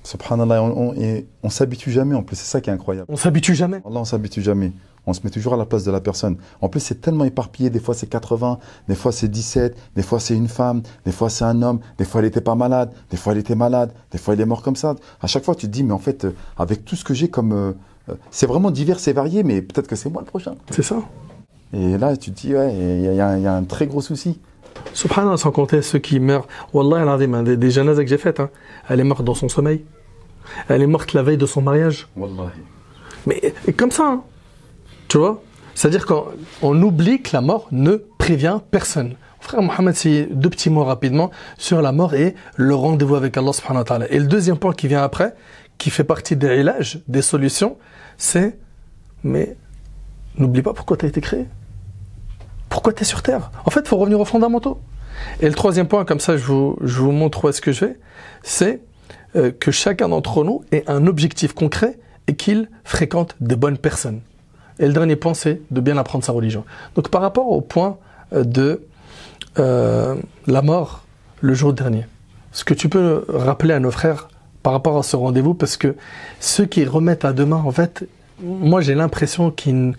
Subhanallah, on s'habitue jamais en plus, c'est ça qui est incroyable. On s'habitue jamais. Allah, on s'habitue jamais. On se met toujours à la place de la personne. En plus, c'est tellement éparpillé. Des fois, c'est 80, des fois, c'est 17, des fois, c'est une femme, des fois, c'est un homme, des fois, elle n'était pas malade, des fois, elle était malade, des fois, il est mort comme ça. À chaque fois, tu te dis, mais en fait, avec tout ce que j'ai comme... c'est vraiment divers et varié, mais peut-être que c'est moi le prochain. C'est ça. Et là, tu te dis, ouais, il y a un très gros souci. Subhanallah, sans compter ceux qui meurent. Wallah, des janazas que j'ai faites, elle est morte dans son sommeil. Elle est morte la veille de son mariage. Wallahi. Mais comme ça, tu vois. C'est-à-dire qu'on oublie que la mort ne prévient personne. Frère Mohamed, c'est deux petits mots rapidement sur la mort et le rendez-vous avec Allah subhanahu wa ta'ala. Et le deuxième point qui vient après, qui fait partie des ilages, des solutions, c'est, mais n'oublie pas pourquoi tu as été créé. Pourquoi tu es sur Terre? En fait, il faut revenir aux fondamentaux. Et le troisième point, comme ça je vous montre où est-ce que je vais, c'est que chacun d'entre nous ait un objectif concret et qu'il fréquente de bonnes personnes. Et le dernier point, c'est de bien apprendre sa religion. Donc par rapport au point de la mort le jour dernier, ce que tu peux rappeler à nos frères par rapport à ce rendez-vous, parce que ceux qui remettent à demain, en fait, moi j'ai l'impression qu'ils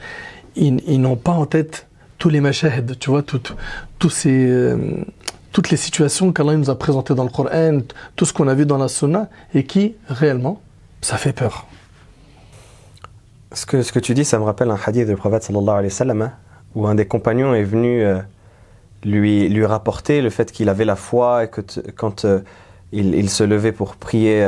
n'ont pas en tête tous les mashahid, tu vois, toutes les situations qu'Allah nous a présentées dans le Coran, tout ce qu'on a vu dans la Sunna, et qui, réellement, ça fait peur. Ce que tu dis, ça me rappelle un hadith du prophète sallallahu alayhi wa sallam, où un des compagnons est venu lui rapporter le fait qu'il avait la foi et que quand il se levait pour prier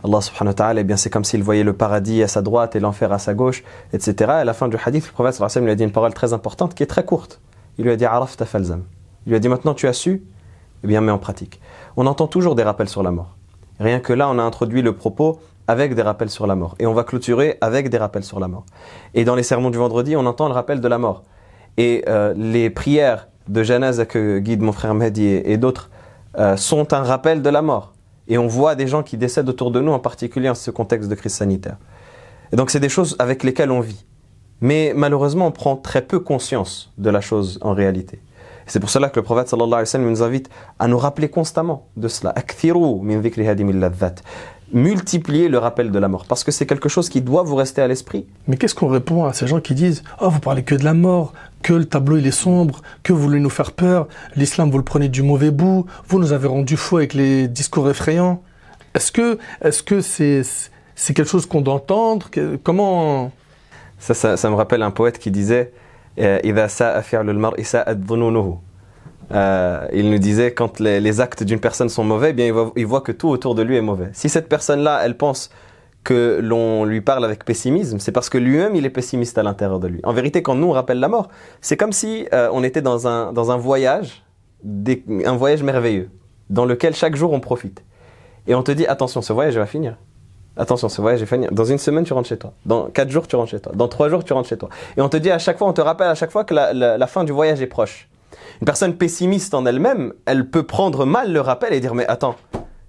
Allah subhanahu wa ta'ala, eh bien c'est comme s'il voyait le paradis à sa droite et l'enfer à sa gauche, etc. Et à la fin du hadith, le prophète sallallahu alayhi wa sallam lui a dit une parole très importante qui est très courte. Il lui a dit « Arafta falzam ». Il lui a dit « Maintenant tu as su, eh bien mets en pratique ». On entend toujours des rappels sur la mort. Rien que là, on a introduit le propos avec des rappels sur la mort. Et on va clôturer avec des rappels sur la mort. Et dans les sermons du vendredi, on entend le rappel de la mort. Et les prières de janaza que guide mon frère Mehdi et d'autres sont un rappel de la mort. Et on voit des gens qui décèdent autour de nous, en particulier en ce contexte de crise sanitaire. Et donc c'est des choses avec lesquelles on vit. Mais malheureusement, on prend très peu conscience de la chose en réalité. Et c'est pour cela que le prophète sallallahu alayhi wa sallam nous invite à nous rappeler constamment de cela. Akthiru min dhikri hadimil ladhat. Multiplier le rappel de la mort, parce que c'est quelque chose qui doit vous rester à l'esprit. Mais qu'est-ce qu'on répond à ces gens qui disent « Oh, vous parlez que de la mort, que le tableau il est sombre, que vous voulez nous faire peur, l'islam vous le prenez du mauvais bout, vous nous avez rendu fous avec les discours effrayants ». Est-ce que c'est quelque chose qu'on doit entendre? Comment... Ça me rappelle un poète qui disait « Idha sa'a fi'lu al-mar'i sa'at dhununuhu ». Il nous disait quand les actes d'une personne sont mauvais, eh bien il voit que tout autour de lui est mauvais. Si cette personne-là, elle pense que l'on lui parle avec pessimisme, c'est parce que lui-même il est pessimiste à l'intérieur de lui. En vérité, quand nous on rappelle la mort, c'est comme si on était dans un voyage, un voyage merveilleux, dans lequel chaque jour on profite. Et on te dit attention, ce voyage va finir. Attention, ce voyage va finir. Dans une semaine, tu rentres chez toi. Dans 4 jours, tu rentres chez toi. Dans 3 jours, tu rentres chez toi. Et on te dit à chaque fois, on te rappelle à chaque fois que la fin du voyage est proche. Une personne pessimiste en elle-même, elle peut prendre mal le rappel et dire « Mais attends,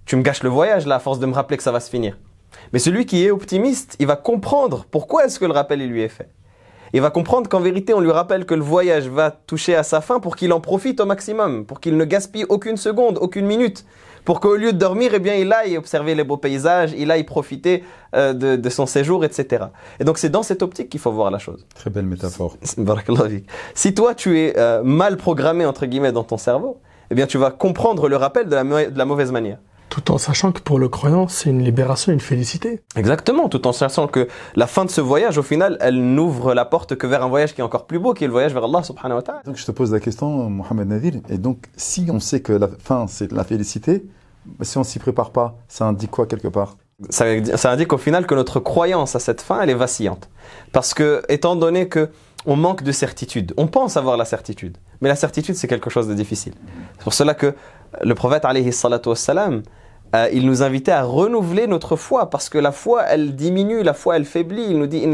tu me gâches le voyage là à force de me rappeler que ça va se finir. » Mais celui qui est optimiste, il va comprendre pourquoi est-ce que le rappel il lui est fait. Il va comprendre qu'en vérité, on lui rappelle que le voyage va toucher à sa fin pour qu'il en profite au maximum, pour qu'il ne gaspille aucune seconde, aucune minute, pour qu'au lieu de dormir, eh bien, il aille observer les beaux paysages, il aille profiter de son séjour, etc. Et donc, c'est dans cette optique qu'il faut voir la chose. Très belle métaphore. Si toi, tu es mal programmé, entre guillemets, dans ton cerveau, eh bien, tu vas comprendre le rappel de la mauvaise manière. Tout en sachant que pour le croyant, c'est une libération, une félicité. Exactement, tout en sachant que la fin de ce voyage, au final, elle n'ouvre la porte que vers un voyage qui est encore plus beau, qui est le voyage vers Allah subhanahu wa ta'ala. Donc je te pose la question, Mohamed Nadir, et donc si on sait que la fin c'est la félicité, si on s'y prépare pas, ça indique quoi quelque part? Ça indique au final que notre croyance à cette fin, elle est vacillante. Parce que, étant donné que on manque de certitude, on pense avoir la certitude, mais la certitude c'est quelque chose de difficile. C'est pour cela que le prophète alayhi salatu wassalam, il nous invitait à renouveler notre foi parce que la foi elle diminue, la foi elle faiblit. Il nous dit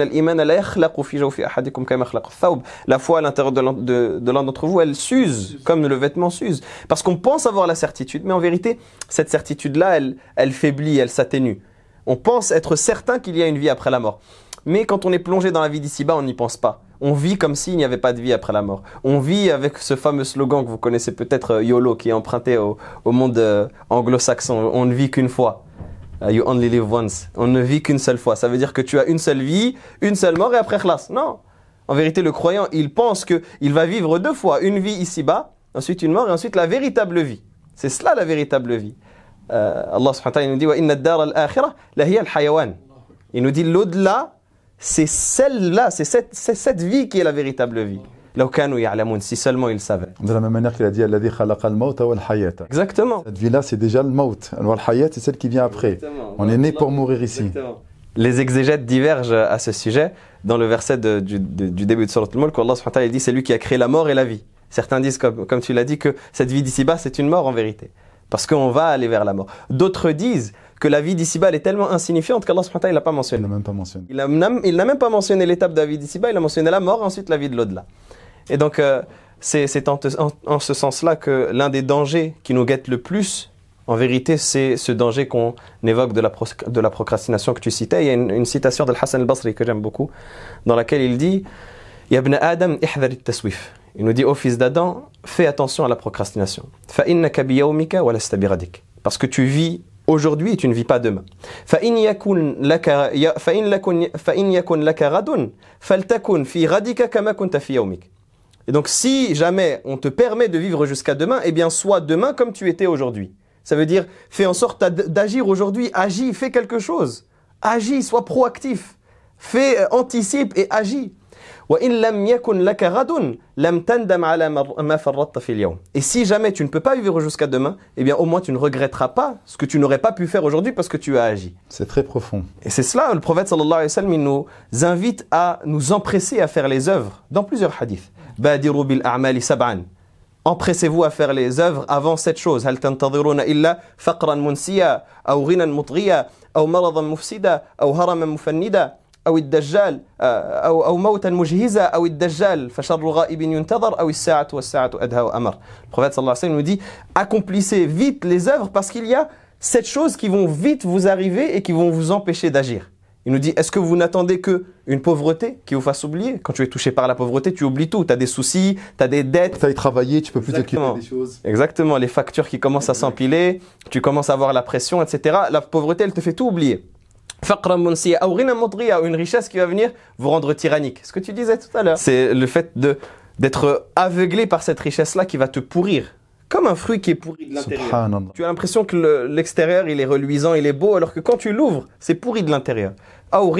la foi à l'intérieur de l'un d'entre vous elle s'use comme le vêtement s'use parce qu'on pense avoir la certitude mais en vérité cette certitude là elle faiblit, elle s'atténue. On pense être certain qu'il y a une vie après la mort. Mais quand on est plongé dans la vie d'ici-bas, on n'y pense pas. On vit comme s'il n'y avait pas de vie après la mort. On vit avec ce fameux slogan que vous connaissez peut-être, YOLO, qui est emprunté au monde anglo-saxon. On ne vit qu'une fois. You only live once. On ne vit qu'une seule fois. Ça veut dire que tu as une seule vie, une seule mort et après khlas. Non. En vérité, le croyant, il pense qu'il va vivre deux fois. Une vie ici-bas, ensuite une mort et ensuite la véritable vie. C'est cela la véritable vie. Allah subhanahu wa ta'ala nous dit « Wa inna ad-dar al-akhirah la hiya al-hayawan » Il nous dit l'au-delà, c'est celle-là, c'est cette vie qui est la véritable vie. Si seulement ils savaient. De la même manière qu'il a dit Alladhi khalaqa al-mawta wal-hayata. Exactement. Cette vie-là, c'est déjà le maut. Wal-hayat, c'est celle qui vient après. Exactement. On est né pour mourir ici. Exactement. Les exégètes divergent à ce sujet. Dans le verset du début de Surat al-Mulk, Allah subhanahu wa ta'ala dit c'est lui qui a créé la mort et la vie. Certains disent, comme tu l'as dit, que cette vie d'ici-bas, c'est une mort en vérité. Parce qu'on va aller vers la mort. D'autres disent que la vie d'ici-bas est tellement insignifiante qu'Allah subhanahu wa ta'ala ne l'a pas mentionné. Il n'a même pas mentionné. Il n'a même pas mentionné l'étape de la vie d'ici-bas, il a mentionné la mort, ensuite la vie de l'au-delà. Et donc, c'est en ce sens-là que l'un des dangers qui nous guette le plus, en vérité, c'est ce danger qu'on évoque de la procrastination que tu citais. Il y a une citation d'Al-Hassan al-Basri que j'aime beaucoup, dans laquelle il dit « Ya ibn Adam, ihdhar at-taswif » Il nous dit, ô fils d'Adam, fais attention à la procrastination. فَإِنَّكَ بِيَوْمِكَ وَلَسْتَ بِغَدِكَ Parce que tu vis aujourd'hui et tu ne vis pas demain. فَإِنْ يَكُنْ لَكَ غَدٌ فَلْتَكُنْ فِي غَدِكَ كَمَا كُنْتَ فِي يَوْمِكَ Et donc, si jamais on te permet de vivre jusqu'à demain, eh bien, sois demain comme tu étais aujourd'hui. Ça veut dire, fais en sorte d'agir aujourd'hui, agis, fais quelque chose. Agis, sois proactif. Fais, anticipe et agis. Et si jamais tu ne peux pas vivre jusqu'à demain, eh bien au moins tu ne regretteras pas ce que tu n'aurais pas pu faire aujourd'hui parce que tu as agi. C'est très profond. Et c'est cela, le prophète sallallahu alayhi wa sallam, il nous invite à nous empresser à faire les œuvres dans plusieurs hadiths. Badiru bil a'mali sab'an. Empressez-vous à faire les œuvres avant cette chose. هل تنتظرون إلا فقرا منسيا أو غنى مطغيا أو مرضا مفسدا أو هرما مفندا أو الدجال أو موتا مجهزا أو الدجال فشر غائب ينتظر أو الساعة والساعة أدهى وأمر. Le prophète sallallahu alayhi wa sallam nous dit accomplissez vite les œuvres parce qu'il y a sept choses qui vont vite vous arriver et qui vont vous empêcher d'agir. Il nous dit, est-ce que vous n'attendez qu'une pauvreté qui vous fasse oublier? Quand tu es touché par la pauvreté, tu oublies tout. Tu as des soucis, tu as des dettes. Tu as travaillé, tu peux plus t'occuper des choses. Exactement, les factures qui commencent à s'empiler, tu commences à avoir la pression, etc. La pauvreté, elle te fait tout oublier. Une richesse qui va venir vous rendre tyrannique. Ce que tu disais tout à l'heure. C'est le fait d'être aveuglé par cette richesse-là qui va te pourrir. Comme un fruit qui est pourri de l'intérieur. Tu as l'impression que l'extérieur, il est reluisant, il est beau, alors que quand tu l'ouvres, c'est pourri de l'intérieur. Ou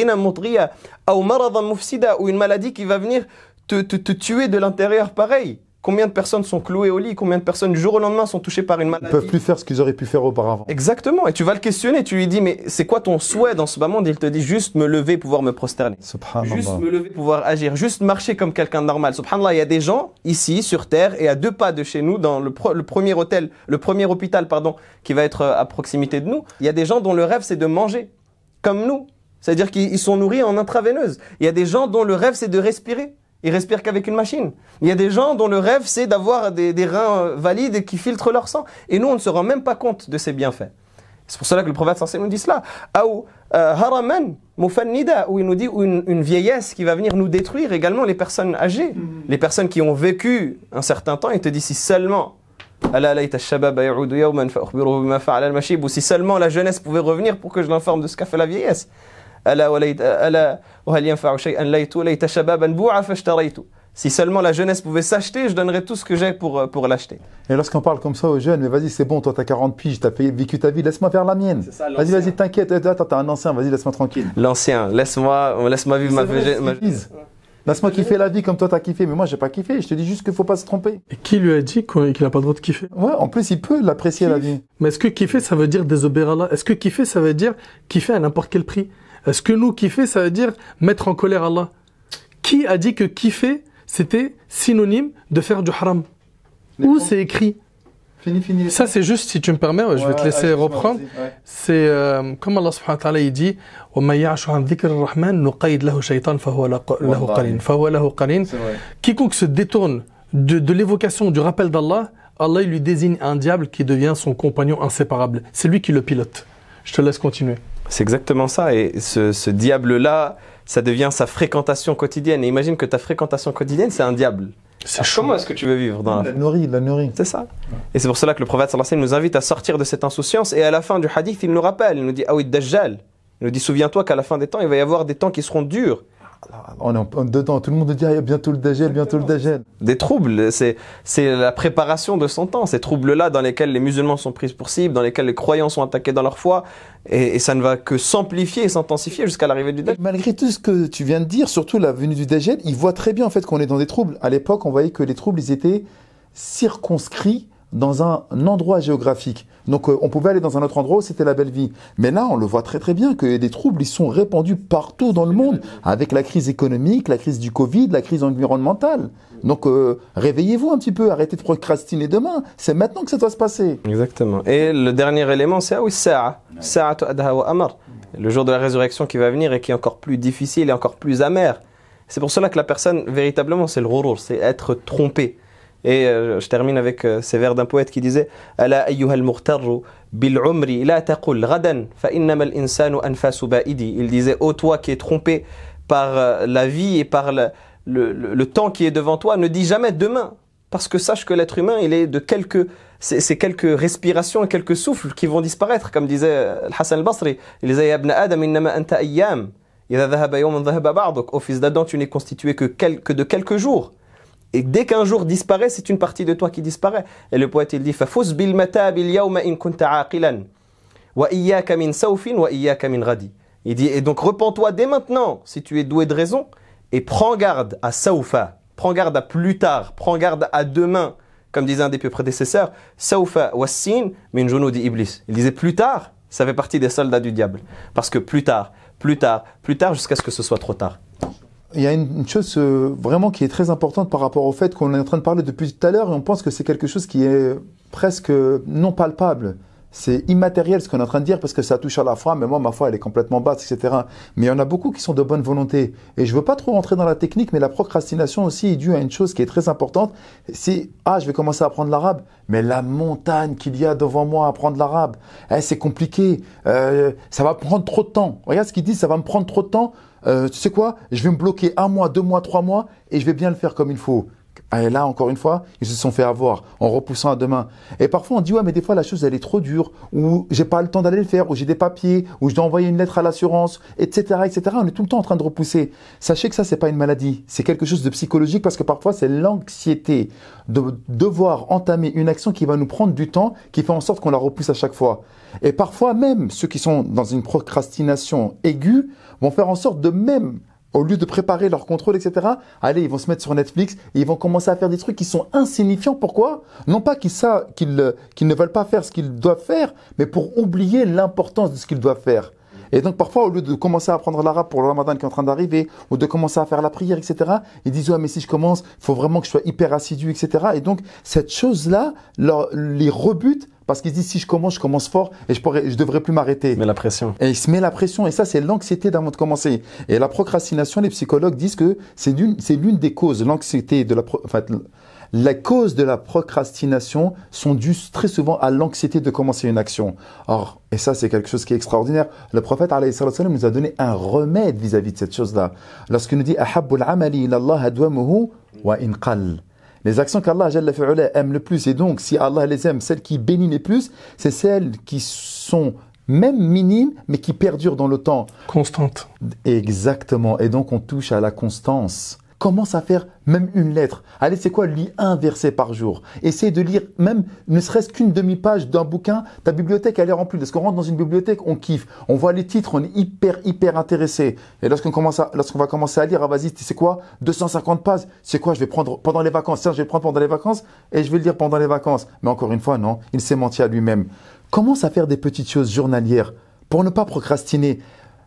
une maladie qui va venir te tuer de l'intérieur, pareil. Combien de personnes sont clouées au lit? Combien de personnes du jour au lendemain sont touchées par une maladie? Ils ne peuvent plus faire ce qu'ils auraient pu faire auparavant. Exactement. Et tu vas le questionner. Tu lui dis, mais c'est quoi ton souhait dans ce bas monde? Il te dit, juste me lever, pouvoir me prosterner. Juste me lever, pouvoir agir. Juste marcher comme quelqu'un de normal. Subhanallah, il y a des gens ici, sur terre, et à 2 pas de chez nous, dans le premier hôpital, qui va être à proximité de nous. Il y a des gens dont le rêve, c'est de manger. Comme nous. C'est-à-dire qu'ils sont nourris en intraveineuse. Il y a des gens dont le rêve, c'est de respirer. Ils respirent qu'avec une machine. Il y a des gens dont le rêve, c'est d'avoir des reins valides et qui filtrent leur sang. Et nous, on ne se rend même pas compte de ces bienfaits. C'est pour cela que le prophète nous dit cela. haraman mufannida, où il nous dit une vieillesse qui va venir nous détruire, également les personnes âgées, les personnes qui ont vécu un certain temps. Il te dit si seulement ou si seulement la jeunesse pouvait revenir pour que je l'informe de ce qu'a fait la vieillesse. Si seulement la jeunesse pouvait s'acheter, je donnerais tout ce que j'ai pour l'acheter. Et lorsqu'on parle comme ça aux jeunes, mais vas-y, c'est bon, toi, t'as 40 piges, t'as vécu ta vie, laisse-moi faire la mienne. Ça, vas-y, t'inquiète, attends, t'as un ancien, vas-y, laisse-moi tranquille. L'ancien, laisse-moi vivre ma vie. Laisse-moi kiffer la vie comme toi t'as kiffé, mais moi j'ai pas kiffé, je te dis juste qu'il faut pas se tromper. Et qui lui a dit qu'il n'a pas le droit de kiffer? Ouais, en plus il peut l'apprécier la vie. Mais est-ce que kiffer ça veut dire désobéir à Allah? Est-ce que kiffer ça veut dire kiffer à n'importe quel prix? Est-ce que nous kiffer ça veut dire mettre en colère Allah? Qui a dit que kiffer c'était synonyme de faire du haram? Où c'est écrit? Fini. Ça c'est juste, si tu me permets, je vais te laisser reprendre. C'est comme Allah subhanahu wa ta'ala il dit وَمَنْ يَعْشُ عَنْ ذِكْرِ الرَّحْمَنِ نُقَيِّدْ لَهُ شَيْطَانٌ فَهُوَ لَهُ قَرِينٌ. Quiconque se détourne de l'évocation du rappel d'Allah, Allah il lui désigne un diable qui devient son compagnon inséparable. C'est lui qui le pilote. Je te laisse continuer. C'est exactement ça. Et ce diable-là, ça devient sa fréquentation quotidienne. Et imagine que ta fréquentation quotidienne, c'est un diable. Comment est-ce que tu veux vivre dans la nourrit. C'est ça. Et c'est pour cela que le prophète sallallahu alayhi wa sallam nous invite à sortir de cette insouciance. Et à la fin du hadith, il nous rappelle, il nous dit « Ah oui, Dajjal ». Il nous dit « Souviens-toi qu'à la fin des temps, il va y avoir des temps qui seront durs. » On est dedans, tout le monde dit ah, bientôt le Dajjal. Des troubles, c'est la préparation de son temps. Ces troubles-là dans lesquels les musulmans sont pris pour cible, dans lesquels les croyants sont attaqués dans leur foi. Et ça ne va que s'amplifier et s'intensifier jusqu'à l'arrivée du Dajjal. Malgré tout ce que tu viens de dire, surtout la venue du Dajjal, il voit très bien en fait qu'on est dans des troubles. À l'époque, on voyait que les troubles, ils étaient circonscrits dans un endroit géographique. Donc on pouvait aller dans un autre endroit où c'était la belle vie. Mais là, on le voit très très bien que des troubles, ils sont répandus partout dans le monde, avec la crise économique, la crise du Covid, la crise environnementale. Donc réveillez-vous un petit peu, arrêtez de procrastiner demain. C'est maintenant que ça doit se passer. Exactement. Et le dernier élément, c'est le jour de la résurrection qui va venir et qui est encore plus difficile et encore plus amer. C'est pour cela que la personne, véritablement, c'est le ghurur, c'est être trompé. Et je termine avec ces vers d'un poète qui disait Ala ayyuhal mughtarru bil umri la taqul ghadan fa innama al insanu anfasu ba'idi. Il disait ô toi qui es trompé par la vie et par le temps qui est devant toi, ne dis jamais demain, parce que sache que l'être humain il est de quelques respirations et quelques souffles qui vont disparaître, comme disait Hassan al-Basri. Il disait ya ibn adam innama anta ayyam idha dhahaba yawman dhahaba ba'duk. Ô fils d'Adam, tu n'es constitué que de quelques jours. Et dès qu'un jour disparaît, c'est une partie de toi qui disparaît. Et le poète il dit فَفُزْ بِالْمَتَابِ الْيَوْمَ إِن كُنْتَ عَاقِلًا وَإِيَّاكَ مِنْ سَوْفٍ وَإِيَّاكَ مِنْ غَدِ. Il dit et donc repens-toi dès maintenant si tu es doué de raison et prends garde à saufa, prends garde à plus tard, prends garde à demain, comme disait un des plus prédécesseurs, saufa wassin min junudi iblis. Il disait plus tard, ça fait partie des soldats du diable, parce que plus tard, jusqu'à ce que ce soit trop tard. Il y a une chose vraiment qui est très importante par rapport au fait qu'on est en train de parler depuis tout à l'heure et on pense que c'est quelque chose qui est presque non palpable. C'est immatériel ce qu'on est en train de dire parce que ça touche à la foi, mais moi ma foi elle est complètement basse, etc. Mais il y en a beaucoup qui sont de bonne volonté. Et je ne veux pas trop rentrer dans la technique, mais la procrastination aussi est due à une chose qui est très importante. C'est je vais commencer à apprendre l'arabe, mais la montagne qu'il y a devant moi à apprendre l'arabe, c'est compliqué, ça va prendre trop de temps. Regarde ce qu'ils disent, ça va me prendre trop de temps. Tu sais quoi, je vais me bloquer 1 mois, 2 mois, 3 mois et je vais bien le faire comme il faut. Et là, encore une fois, ils se sont fait avoir en repoussant à demain. Et parfois, on dit, ouais, mais des fois, la chose, elle est trop dure, ou j'ai pas le temps d'aller le faire, ou j'ai des papiers, ou je dois envoyer une lettre à l'assurance, etc., etc. On est tout le temps en train de repousser. Sachez que ça, c'est pas une maladie. C'est quelque chose de psychologique parce que parfois, c'est l'anxiété de devoir entamer une action qui va nous prendre du temps, qui fait en sorte qu'on la repousse à chaque fois. Et parfois, même ceux qui sont dans une procrastination aiguë vont faire en sorte de même, au lieu de préparer leur contrôle, etc., allez, ils vont se mettre sur Netflix et ils vont commencer à faire des trucs qui sont insignifiants. Pourquoi ? Non pas qu'ils ne veulent pas faire ce qu'ils doivent faire, mais pour oublier l'importance de ce qu'ils doivent faire. Et donc parfois, au lieu de commencer à apprendre l'arabe pour le ramadan qui est en train d'arriver, ou de commencer à faire la prière, etc., ils disent « Ouais, mais si je commence, il faut vraiment que je sois hyper assidu, etc. » Et donc, cette chose-là les rebute Parce qu'il se dit, si je commence fort et je devrais plus m'arrêter. Mais la pression. Et il se met la pression. Et ça, c'est l'anxiété d'avant de commencer. Et la procrastination, les psychologues disent que c'est l'une des causes. L'anxiété la cause de la procrastination sont dues très souvent à l'anxiété de commencer une action. Or, et ça, c'est quelque chose qui est extraordinaire. Le prophète, alayhi sallam, nous a donné un remède vis-à-vis de cette chose-là. Lorsqu'il nous dit, Ahabbul amali ilallah adwamuhu wa in qall. Les actions qu'Allah aime le plus, et donc si Allah les aime, celles qui bénissent le plus, c'est celles qui sont même minimes, mais qui perdurent dans le temps. Constante. Exactement. Et donc on touche à la constance. Commence à faire même une lettre. Allez, c'est quoi? Lis un verset par jour. Essaye de lire même, ne serait-ce qu'une demi-page d'un bouquin. Ta bibliothèque, elle est remplie. Lorsqu'on rentre dans une bibliothèque, on kiffe. On voit les titres, on est hyper intéressé. Et lorsqu'on va commencer à lire, ah vas-y, c'est quoi? 250 pages. C'est quoi? Je vais prendre pendant les vacances. Tiens, je vais le prendre pendant les vacances et je vais le lire pendant les vacances. Mais encore une fois, non. Il s'est menti à lui-même. Commence à faire des petites choses journalières pour ne pas procrastiner.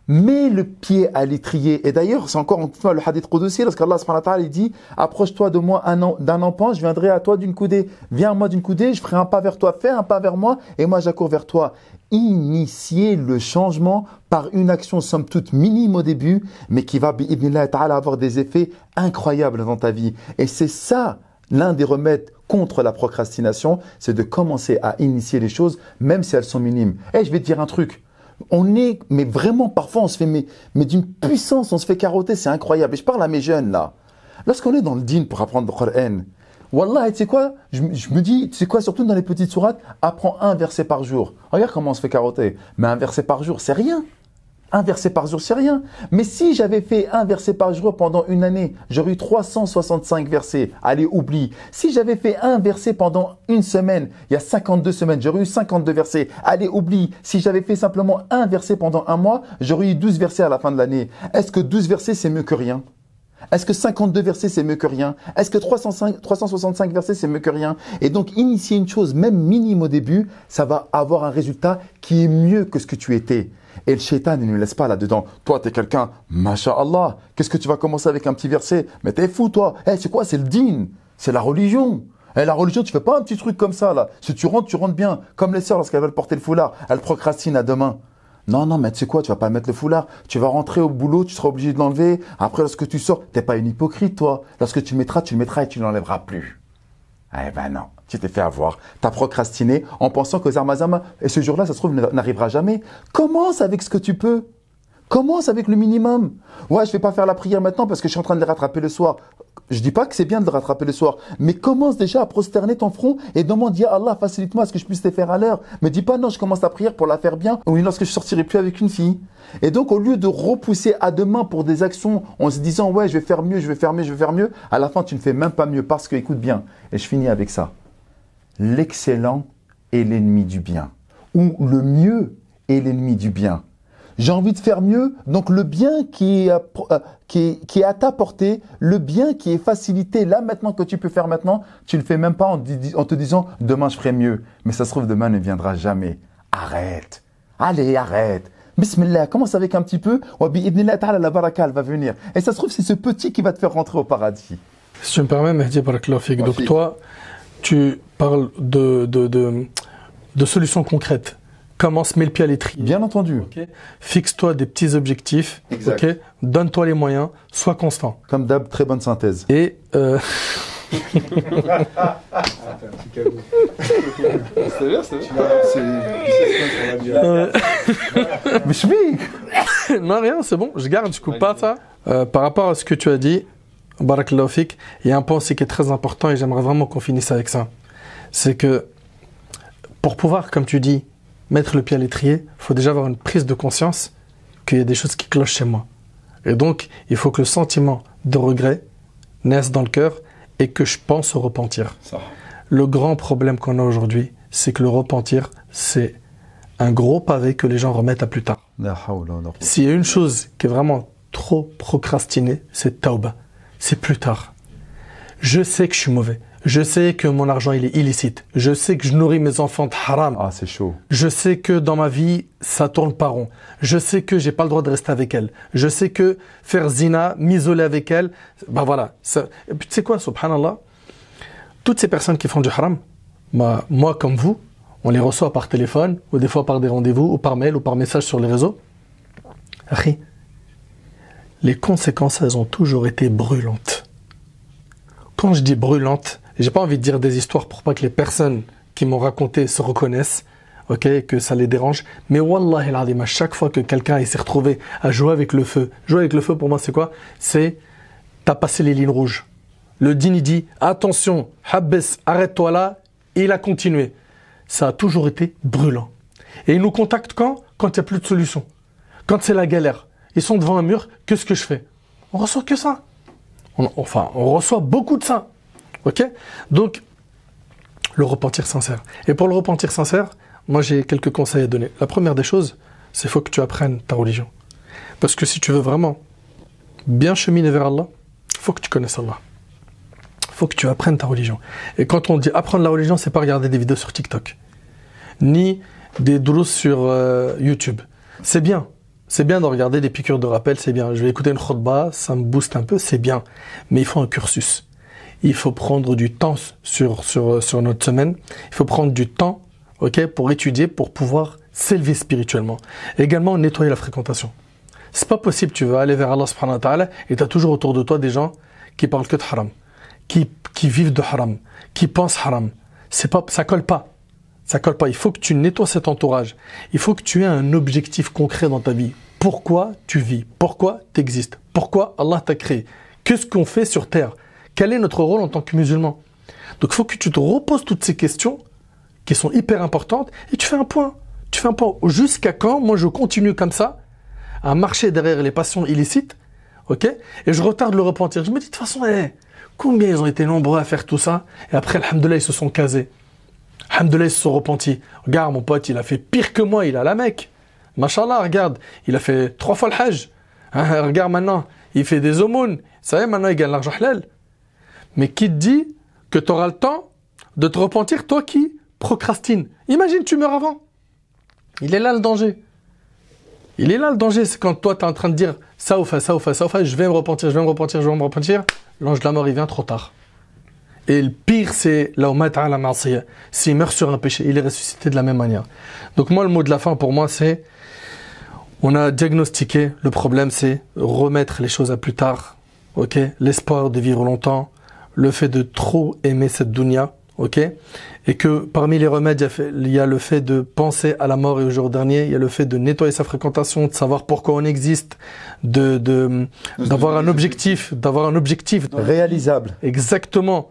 Mets le pied à l'étrier. Et d'ailleurs, c'est encore une fois le hadith Qudsi, lorsqu'Allah subhanahu wa ta'ala dit, approche-toi de moi d'un empan, je viendrai à toi d'une coudée. Viens à moi d'une coudée, je ferai un pas vers toi, fais un pas vers moi, et moi j'accours vers toi. Initier le changement par une action somme toute minime au début, mais qui va, bi'idhnillah ta'ala, avoir des effets incroyables dans ta vie. Et c'est ça, l'un des remèdes contre la procrastination, c'est de commencer à initier les choses, même si elles sont minimes. Et je vais te dire un truc. Mais vraiment, parfois, on se fait, mais d'une puissance, on se fait carotter, c'est incroyable. Et je parle à mes jeunes, là. Lorsqu'on est dans le dîn pour apprendre le Coran, Wallah, tu sais quoi, je me dis, tu sais quoi, surtout dans les petites sourates, apprends un verset par jour. Regarde comment on se fait carotter. Mais un verset par jour, c'est rien. Un verset par jour, c'est rien. Mais si j'avais fait un verset par jour pendant une année, j'aurais eu 365 versets. Allez, oublie. Si j'avais fait un verset pendant une semaine, il y a 52 semaines, j'aurais eu 52 versets. Allez, oublie. Si j'avais fait simplement un verset pendant un mois, j'aurais eu 12 versets à la fin de l'année. Est-ce que 12 versets, c'est mieux que rien? Est-ce que 52 versets, c'est mieux que rien? Est-ce que 365 versets, c'est mieux que rien? Et donc, initier une chose, même minime au début, ça va avoir un résultat qui est mieux que ce que tu étais. Et le shaitan, il ne nous laisse pas là-dedans. Toi, t'es quelqu'un, masha'Allah, qu'est-ce que tu vas commencer avec un petit verset? Mais t'es fou, toi. C'est quoi? C'est le dîn. C'est la religion. La religion, tu fais pas un petit truc comme ça, là. Si tu rentres bien. Comme les sœurs, lorsqu'elles veulent porter le foulard, elles procrastinent à demain. Non, mais tu sais quoi, tu vas pas mettre le foulard. Tu vas rentrer au boulot, tu seras obligé de l'enlever. Après, lorsque tu sors, t'es pas une hypocrite, toi. Lorsque tu le mettras et tu ne l'enlèveras plus. Eh ben non, tu t'es fait avoir. Tu as procrastiné en pensant que Zarmazama, et ce jour-là, ça se trouve, n'arrivera jamais. Commence avec ce que tu peux. Commence avec le minimum. Ouais, je vais pas faire la prière maintenant parce que je suis en train de les rattraper le soir. Je dis pas que c'est bien de le rattraper le soir, mais commence déjà à prosterner ton front et demande, ya Allah, facilite-moi, est-ce que je puisse les faire à l'heure? Me dis pas, non, je commence la prière pour la faire bien, ou lorsque je sortirai plus avec une fille. Et donc, au lieu de repousser à demain pour des actions en se disant, ouais, je vais faire mieux, à la fin, tu ne fais même pas mieux parce que, écoute bien, et je finis avec ça. L'excellent est l'ennemi du bien, ou le mieux est l'ennemi du bien. J'ai envie de faire mieux, donc le bien qui est à ta portée, le bien qui est facilité là maintenant que tu peux faire maintenant, tu ne le fais même pas en te disant demain je ferai mieux. Mais ça se trouve demain ne viendra jamais. Arrête. Allez, arrête. Bismillah, commence avec un petit peu. Wa bi'idhnillah ta'ala la baraka va venir. Et ça se trouve c'est ce petit qui va te faire rentrer au paradis. Si tu me permets, Mehdi Barakallahu Fik, donc toi, tu parles de solutions concrètes. Commence, mets le pied à l'étrier. Bien entendu. Okay. Fixe-toi des petits objectifs. Exact. Okay. Donne-toi les moyens. Sois constant. Comme d'hab, très bonne synthèse. Et C'est bien. Mais je vais. Non, rien, c'est bon. Je garde, je coupe pas ça. Par rapport à ce que tu as dit, Barakallahu Fik, il y a un point aussi qui est très important et j'aimerais vraiment qu'on finisse avec ça. C'est que pour pouvoir, comme tu dis, mettre le pied à l'étrier, il faut déjà avoir une prise de conscience qu'il y a des choses qui clochent chez moi. Et donc, il faut que le sentiment de regret naisse dans le cœur et que je pense au repentir. Ça. Le grand problème qu'on a aujourd'hui, c'est que le repentir, c'est un gros pavé que les gens remettent à plus tard. S'il y a une chose qui est vraiment trop procrastinée, c'est tauba. C'est plus tard. Je sais que je suis mauvais. Je sais que mon argent il est illicite. Je sais que je nourris mes enfants de haram. Ah, c'est chaud. Je sais que dans ma vie, ça tourne pas rond. Je sais que j'ai pas le droit de rester avec elle. Je sais que faire zina, m'isoler avec elle, bah voilà. Ça... Et puis tu sais quoi, subhanallah, toutes ces personnes qui font du haram, moi comme vous, on les reçoit par téléphone, ou des fois par des rendez-vous, ou par mail, ou par message sur les réseaux. Akhi, les conséquences, elles ont toujours été brûlantes. Quand je dis brûlantes, j'ai pas envie de dire des histoires pour pas que les personnes qui m'ont raconté se reconnaissent, ok, que ça les dérange. Mais wallahi al-azim, à chaque fois que quelqu'un s'est retrouvé à jouer avec le feu, jouer avec le feu pour moi c'est quoi? C'est, t'as passé les lignes rouges. Le dîn il dit, attention, Habbes, arrête-toi là, et il a continué. Ça a toujours été brûlant. Et ils nous contactent quand? Quand il n'y a plus de solution. Quand c'est la galère. Ils sont devant un mur, qu'est-ce que je fais? On reçoit que ça. On reçoit beaucoup de ça. Ok? Donc, le repentir sincère. Et pour le repentir sincère, moi j'ai quelques conseils à donner. La première des choses, c'est qu'il faut que tu apprennes ta religion. Parce que si tu veux vraiment bien cheminer vers Allah, il faut que tu connaisses Allah. Il faut que tu apprennes ta religion. Et quand on dit apprendre la religion, c'est pas regarder des vidéos sur TikTok, ni des drous sur YouTube. C'est bien. C'est bien de regarder des piqûres de rappel, c'est bien. Je vais écouter une khutbah, ça me booste un peu, c'est bien. Mais il faut un cursus. Il faut prendre du temps sur notre semaine. Il faut prendre du temps, ok, pour étudier, pour pouvoir s'élever spirituellement. Également, nettoyer la fréquentation. C'est pas possible, tu veux aller vers Allah subhanahu wa ta'ala et tu as toujours autour de toi des gens qui parlent que de haram, qui vivent de haram, qui pensent haram. Ça colle pas. Ça colle pas. Il faut que tu nettoies cet entourage. Il faut que tu aies un objectif concret dans ta vie. Pourquoi tu vis? Pourquoi tu existes? Pourquoi Allah t'a créé? Qu'est-ce qu'on fait sur terre? Quel est notre rôle en tant que musulman? Donc il faut que tu te reposes toutes ces questions qui sont hyper importantes et tu fais un point. Tu fais un point. Jusqu'à quand moi je continue comme ça à marcher derrière les passions illicites, ok? Et je retarde le repentir. Je me dis de toute façon, combien ils ont été nombreux à faire tout ça? Et après, alhamdoulilah, ils se sont casés. Alhamdoulilah, ils se sont repentis. Regarde, mon pote, il a fait pire que moi, il a la Mecque. Mashallah, regarde, il a fait 3 fois le Hajj. Hein, regarde maintenant, il fait des aumônes. Ça y est, maintenant, il gagne l'argent halal. Mais qui te dit que tu auras le temps de te repentir, toi qui procrastines? Imagine, tu meurs avant. Il est là le danger. Il est là le danger, c'est quand toi, tu es en train de dire ça ou ça, ça ou ça, ça ou ça, je vais me repentir, je vais me repentir, je vais me repentir. L'ange de la mort, il vient trop tard. Et le pire, c'est s'il meurt sur un péché, il est ressuscité de la même manière. Donc moi, le mot de la fin pour moi, c'est on a diagnostiqué, le problème, c'est remettre les choses à plus tard. Ok, l'espoir de vivre longtemps, le fait de trop aimer cette dunya, ok, et que parmi les remèdes, il y a le fait de penser à la mort et au jour dernier, il y a le fait de nettoyer sa fréquentation, de savoir pourquoi on existe, d'avoir un objectif, réalisable. Exactement.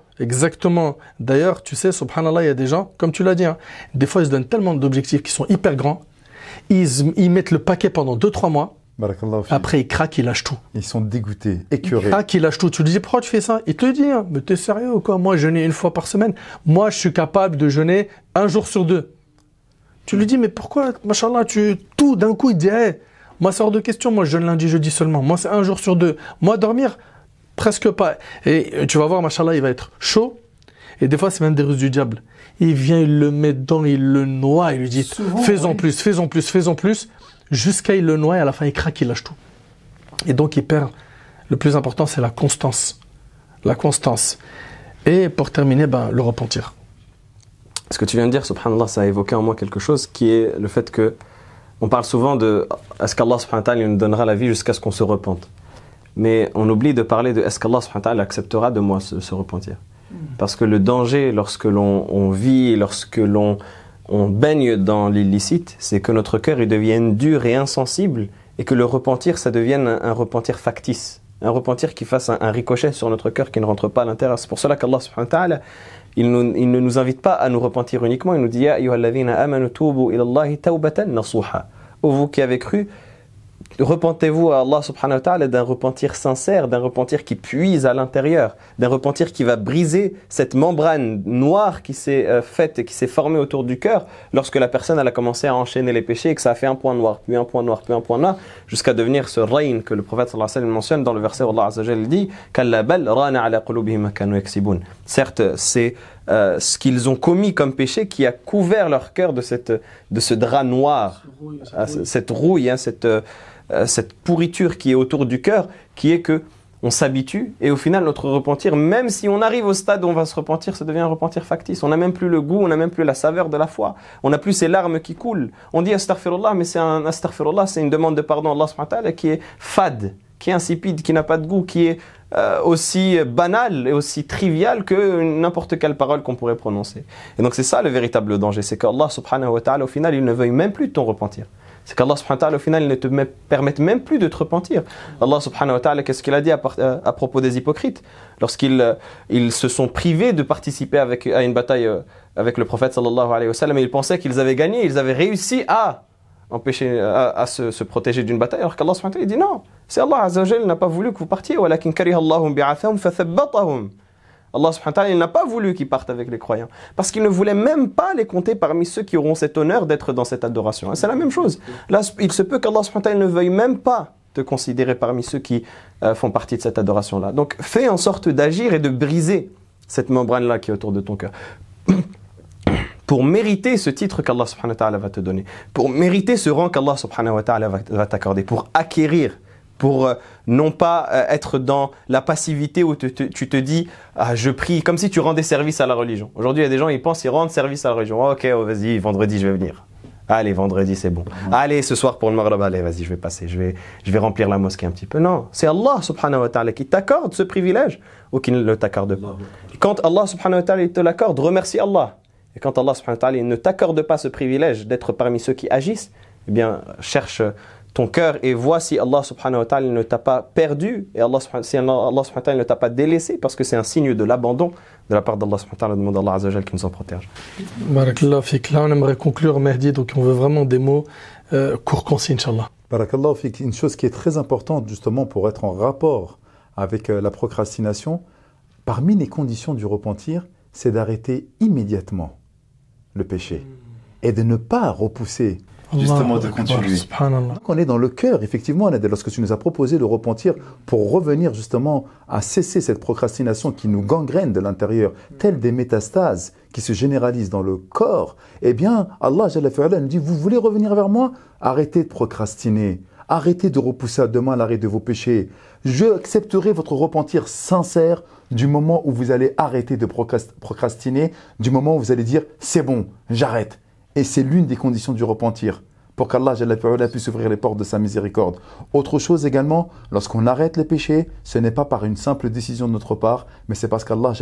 D'ailleurs, tu sais, subhanallah, il y a des gens, comme tu l'as dit, hein, des fois ils se donnent tellement d'objectifs qui sont hyper grands, ils mettent le paquet pendant 2-3 mois. Après, ils craquent, ils lâchent tout. Ils sont dégoûtés, écœurés. Ils craquent, ils lâchent tout. Tu lui dis, pourquoi tu fais ça? Il te le dit, hein, mais t'es sérieux ou quoi? Moi, je jeûne 1 fois par semaine. Moi, je suis capable de jeûner 1 jour sur 2. Tu lui dis, mais pourquoi, machallah, tout d'un coup, il dit, moi, c'est hors de question. Moi, je jeûne lundi, jeudi seulement. Moi, c'est 1 jour sur 2. Moi, dormir, presque pas. Et tu vas voir, machallah, il va être chaud. Et des fois, c'est même des ruses du diable. Il vient, il le met dedans, il le noie, il lui dit, fais-en plus. Jusqu'à il le noie et à la fin il craque, il lâche tout. Et donc il perd. Le plus important c'est la constance. La constance. Et pour terminer, le repentir. Ce que tu viens de dire, subhanallah, ça a évoqué en moi quelque chose qui est le fait que on parle souvent de est-ce qu'Allah subhanahu wa ta'ala nous donnera la vie jusqu'à ce qu'on se repente. Mais on oublie de parler de est-ce qu'Allah subhanahu wa ta'ala acceptera de moi se repentir. Parce que le danger lorsque l'on vit, lorsque l'on baigne dans l'illicite, c'est que notre cœur il devienne dur et insensible et que le repentir, ça devienne un repentir factice. Un repentir qui fasse un ricochet sur notre cœur qui ne rentre pas à l'intérieur. C'est pour cela qu'Allah subhanahu wa ta'ala, il ne nous invite pas à nous repentir uniquement. Il nous dit « Ya ayyuhalladhina amanu tubu ilallahi tawbatan nasuha » Ô vous qui avez cru, repentez-vous à Allah subhanahu wa ta'ala d'un repentir sincère, d'un repentir qui puise à l'intérieur, d'un repentir qui va briser cette membrane noire qui s'est faite et qui s'est formée autour du cœur lorsque la personne elle a commencé à enchaîner les péchés et que ça a fait un point noir, puis un point noir, puis un point noir, jusqu'à devenir ce rayn que le prophète sallallahu alayhi wa sallam mentionne dans le verset où Allah azza wa jalla dit « Kalla bal rana ala qulubihim ma kanu yaksibun » Certes, c'est ce qu'ils ont commis comme péché qui a couvert leur cœur de ce drap noir, cette rouille, cette pourriture qui est autour du cœur, qui est que on s'habitue et au final notre repentir, même si on arrive au stade où on va se repentir, ça devient un repentir factice. On n'a même plus le goût, on n'a même plus la saveur de la foi. On n'a plus ces larmes qui coulent. On dit astaghfirullah, mais c'est un astaghfirullah, c'est une demande de pardon à Allah subhanahu wa ta'ala qui est fade, qui est insipide, qui n'a pas de goût, qui est aussi banale et aussi triviale que n'importe quelle parole qu'on pourrait prononcer. Et donc c'est ça le véritable danger, c'est qu'Allah subhanahu wa ta'ala au final il ne veuille même plus de ton repentir. C'est qu'Allah subhanahu wa ta'ala au final il ne te permette même plus de te repentir. Allah subhanahu wa ta'ala, qu'est-ce qu'il a dit à propos des hypocrites lorsqu'ils se sont privés de participer à une bataille avec le prophète sallallahu alayhi wa sallam, et ils pensaient qu'ils avaient gagné, ils avaient réussi à empêcher, à se protéger d'une bataille, alors qu'Allah subhanahu wa ta'ala dit non, c'est Allah azza wa jalla n'a pas voulu que vous partiez, walakin kariha Allahum bi'athahum fathabbatahum. Allah subhanahu wa ta'ala, il n'a pas voulu qu'ils partent avec les croyants, parce qu'il ne voulait même pas les compter parmi ceux qui auront cet honneur d'être dans cette adoration. Et c'est la même chose. Là, il se peut qu'Allah subhanahu wa ta'ala ne veuille même pas te considérer parmi ceux qui font partie de cette adoration-là. Donc, fais en sorte d'agir et de briser cette membrane-là qui est autour de ton cœur. Pour mériter ce titre qu'Allah subhanahu wa ta'ala va te donner, pour mériter ce rang qu'Allah subhanahu wa ta'ala va t'accorder, pour acquérir, pour non pas être dans la passivité où tu te dis ah, je prie, comme si tu rendais service à la religion. Aujourd'hui, il y a des gens, ils pensent ils rendent service à la religion. Oh, ok, oh, vas-y, vendredi, je vais venir. Allez, vendredi, c'est bon. Allez, ce soir pour le Maghreb, allez, vas-y, je vais passer, je vais remplir la mosquée un petit peu. Non, c'est Allah subhanahu wa ta'ala qui t'accorde ce privilège ou qui ne le t'accorde pas. Et quand Allah subhanahu wa ta'ala te l'accorde, remercie Allah. Et quand Allah subhanahu wa ta'ala ne t'accorde pas ce privilège d'être parmi ceux qui agissent, eh bien, cherche ton cœur et vois si Allah subhanahu wa ta'ala ne t'a pas perdu et si Allah subhanahu wa ta'ala ne t'a pas délaissé, parce que c'est un signe de l'abandon de la part d'Allah subhanahu wa ta'ala. Demande à Allah azza wa jalla qui nous en protège. Barakallahu fik. Là, on aimerait conclure, Mehdi, donc on veut vraiment des mots courts, concis, Inch'Allah. Barakallahu fik. Une chose qui est très importante justement pour être en rapport avec la procrastination, parmi les conditions du repentir, c'est d'arrêter immédiatement le péché et de ne pas repousser, justement de continuer. Donc on est dans le cœur, effectivement, lorsque tu nous as proposé de repentir pour revenir justement à cesser cette procrastination qui nous gangrène de l'intérieur, telle des métastases qui se généralisent dans le corps, eh bien, Allah Jalla fi'ala nous dit, vous voulez revenir vers moi? Arrêtez de procrastiner. Arrêtez de repousser à demain l'arrêt de vos péchés. Je accepterai votre repentir sincère du moment où vous allez arrêter de procrastiner, du moment où vous allez dire « c'est bon, j'arrête ». Et c'est l'une des conditions du repentir, pour qu'Allah puisse ouvrir les portes de sa miséricorde. Autre chose également, lorsqu'on arrête les péchés, ce n'est pas par une simple décision de notre part, mais c'est parce qu'Allah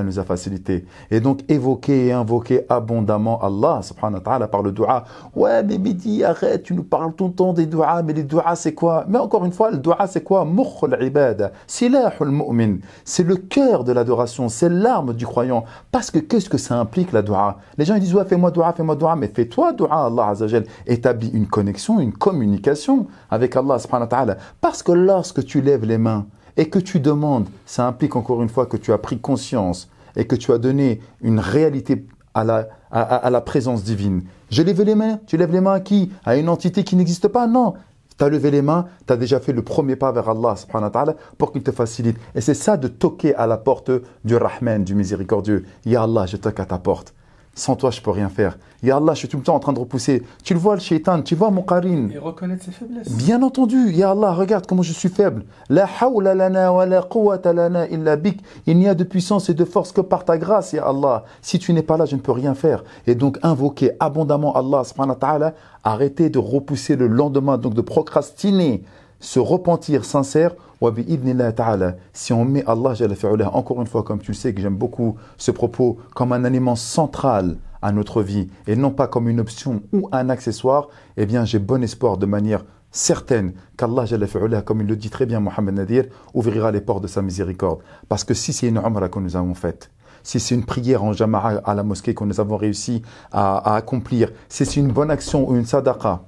nous a facilité. Et donc évoquer et invoquer abondamment Allah subhanahu wa ta'ala par le dua. Ouais, mais Mehdi, arrête, tu nous parles tout le temps des duas, mais les duas c'est quoi? Mais encore une fois, le dua c'est quoi? Mukhul ibad, silahul mu'min. C'est le cœur de l'adoration, c'est l'arme du croyant. Parce que qu'est-ce que ça implique la dua? Les gens ils disent ouais, fais-moi dua, mais fais-toi dua, Allah azza jal. Établis une connexion, une communication avec Allah subhanahu wa ta'ala. Parce que lorsque tu lèves les mains et que tu demandes, ça implique encore une fois que tu as pris conscience et que tu as donné une réalité à la présence divine. Je lève les mains, tu lèves les mains à qui? À une entité qui n'existe pas? Non. Tu as levé les mains, tu as déjà fait le premier pas vers Allah subhanahu wa ta'ala pour qu'il te facilite. Et c'est ça de toquer à la porte du Rahman, du miséricordieux. Ya Allah, je toque à ta porte. Sans toi, je ne peux rien faire. Ya Allah, je suis tout le temps en train de repousser. Tu le vois, le shaitan, tu vois mon qarin. Et reconnaître ses faiblesses. Bien entendu. Ya Allah, regarde comment je suis faible. La hawla lana wa la quwwata lana illa bik. Il n'y a de puissance et de force que par ta grâce, Ya Allah. Si tu n'es pas là, je ne peux rien faire. Et donc, invoquer abondamment Allah subhanahu wa ta'ala. Arrêtez de repousser le lendemain, donc de procrastiner. Se repentir sincère. Wa bi'idhnillah ta'ala. Si on met Allah jalla fi'ala, encore une fois, comme tu le sais, que j'aime beaucoup ce propos, comme un élément central à notre vie, et non pas comme une option ou un accessoire, eh bien j'ai bon espoir de manière certaine qu'Allah jalla fi'ala, comme il le dit très bien Mohamed Nadir, ouvrira les portes de sa miséricorde. Parce que si c'est une umrah que nous avons faite, si c'est une prière en jama'a à la mosquée que nous avons réussi à accomplir, si c'est une bonne action ou une sadaqa,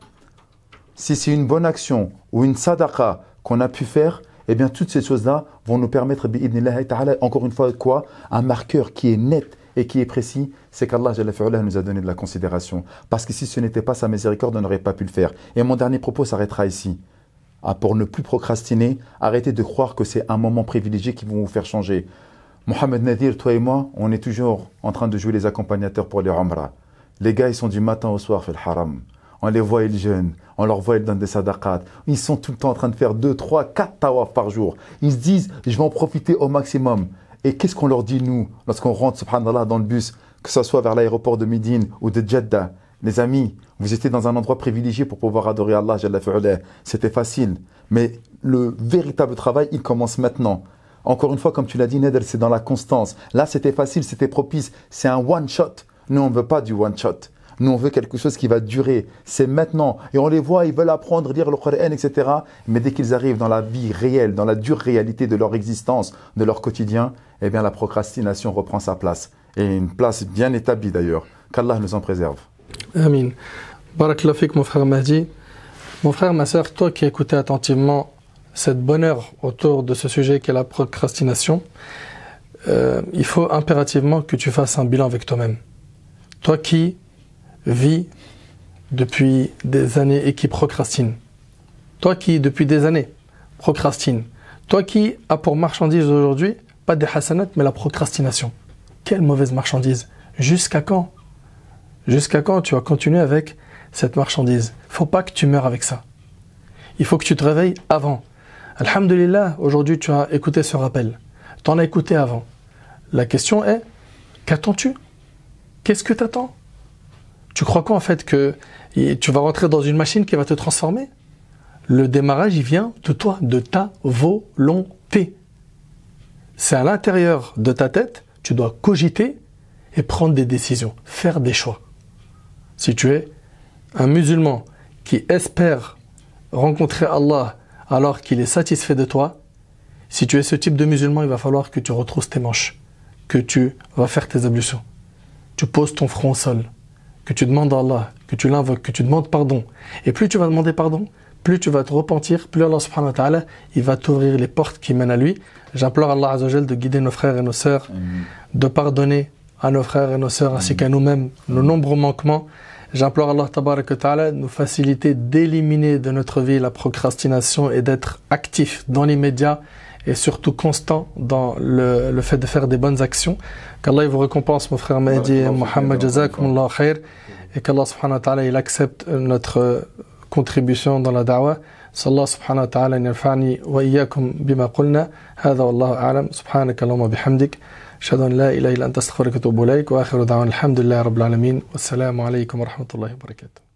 si c'est une bonne action ou une sadaqa qu'on a pu faire, eh bien, toutes ces choses-là vont nous permettre, bi'idhnillahi ta'ala, encore une fois, quoi? Un marqueur qui est net et qui est précis, c'est qu'Allah Jalla fi'ala nous a donné de la considération. Parce que si ce n'était pas sa miséricorde, on n'aurait pas pu le faire. Et mon dernier propos s'arrêtera ici. Pour ne plus procrastiner, arrêtez de croire que c'est un moment privilégié qui va vous faire changer. Mohamed Nadir, toi et moi, on est toujours en train de jouer les accompagnateurs pour les umrah. Les gars, ils sont du matin au soir, fait le haram. On les voit, ils jeûnent. On leur voit, ils donnent des sadaqat. Ils sont tout le temps en train de faire 2, 3, 4 tawaf par jour. Ils se disent, je vais en profiter au maximum. Et qu'est-ce qu'on leur dit, nous, lorsqu'on rentre, subhanallah, dans le bus, que ce soit vers l'aéroport de Médine ou de Jeddah? Les amis, vous étiez dans un endroit privilégié pour pouvoir adorer Allah, Jalla fi'ala. C'était facile. Mais le véritable travail, il commence maintenant. Encore une fois, comme tu l'as dit, Nader, c'est dans la constance. Là, c'était facile, c'était propice. C'est un one-shot. Nous, on ne veut pas du one-shot. Nous, on veut quelque chose qui va durer. C'est maintenant. Et on les voit, ils veulent apprendre, lire le Coran, etc. Mais dès qu'ils arrivent dans la vie réelle, dans la dure réalité de leur existence, de leur quotidien, eh bien, la procrastination reprend sa place. Et une place bien établie d'ailleurs. Qu'Allah nous en préserve. Amin. Barakallahu fik, mon frère Mahdi. Mon frère, ma sœur, toi qui écoutais attentivement cette bonne heure autour de ce sujet qu'est la procrastination, il faut impérativement que tu fasses un bilan avec toi-même. Toi qui vis depuis des années et qui procrastine. Toi qui, depuis des années, procrastine. Toi qui as pour marchandise aujourd'hui, pas des hasanat, mais la procrastination. Quelle mauvaise marchandise. Jusqu'à quand? Jusqu'à quand tu vas continuer avec cette marchandise? Il ne faut pas que tu meurs avec ça. Il faut que tu te réveilles avant. Alhamdulillah, aujourd'hui tu as écouté ce rappel. Tu en as écouté avant. La question est, qu'attends-tu? Qu'est-ce que tu attends? Tu crois quoi en fait que tu vas rentrer dans une machine qui va te transformer? Le démarrage, il vient de toi, de ta volonté. C'est à l'intérieur de ta tête, tu dois cogiter et prendre des décisions, faire des choix. Si tu es un musulman qui espère rencontrer Allah alors qu'il est satisfait de toi, si tu es ce type de musulman, il va falloir que tu retrousses tes manches, que tu vas faire tes ablutions, tu poses ton front au sol, que tu demandes à Allah, que tu l'invoques, que tu demandes pardon. Et plus tu vas demander pardon, plus tu vas te repentir, plus Allah subhanahu wa ta'ala, il va t'ouvrir les portes qui mènent à lui. J'implore Allah azza wa jal de guider nos frères et nos sœurs, de pardonner à nos frères et nos sœurs ainsi qu'à nous-mêmes nos nombreux manquements. J'implore Allah tabaraka wa ta'ala de nous faciliter d'éliminer de notre vie la procrastination et d'être actif dans l'immédiat et surtout constant dans le fait de faire des bonnes actions. Qu'Allah vous récompense, mon frère Mahdi et Mohammed, jazakumullah khair, et qu'Allah subhanahu wa ta'ala il accepte notre contribution dans la da'wah. Sallallahu subhanahu wa ta'ala an yarfa'ni wa iyyakum bima qulna. Hadha wallahu a'lam. Subhanaka Allahumma bihamdik. أشهد أن لا إله إلا أنت أستغفرك وأتوب إليك وآخر دعوانا الحمد لله رب العالمين والسلام عليكم ورحمة الله وبركاته.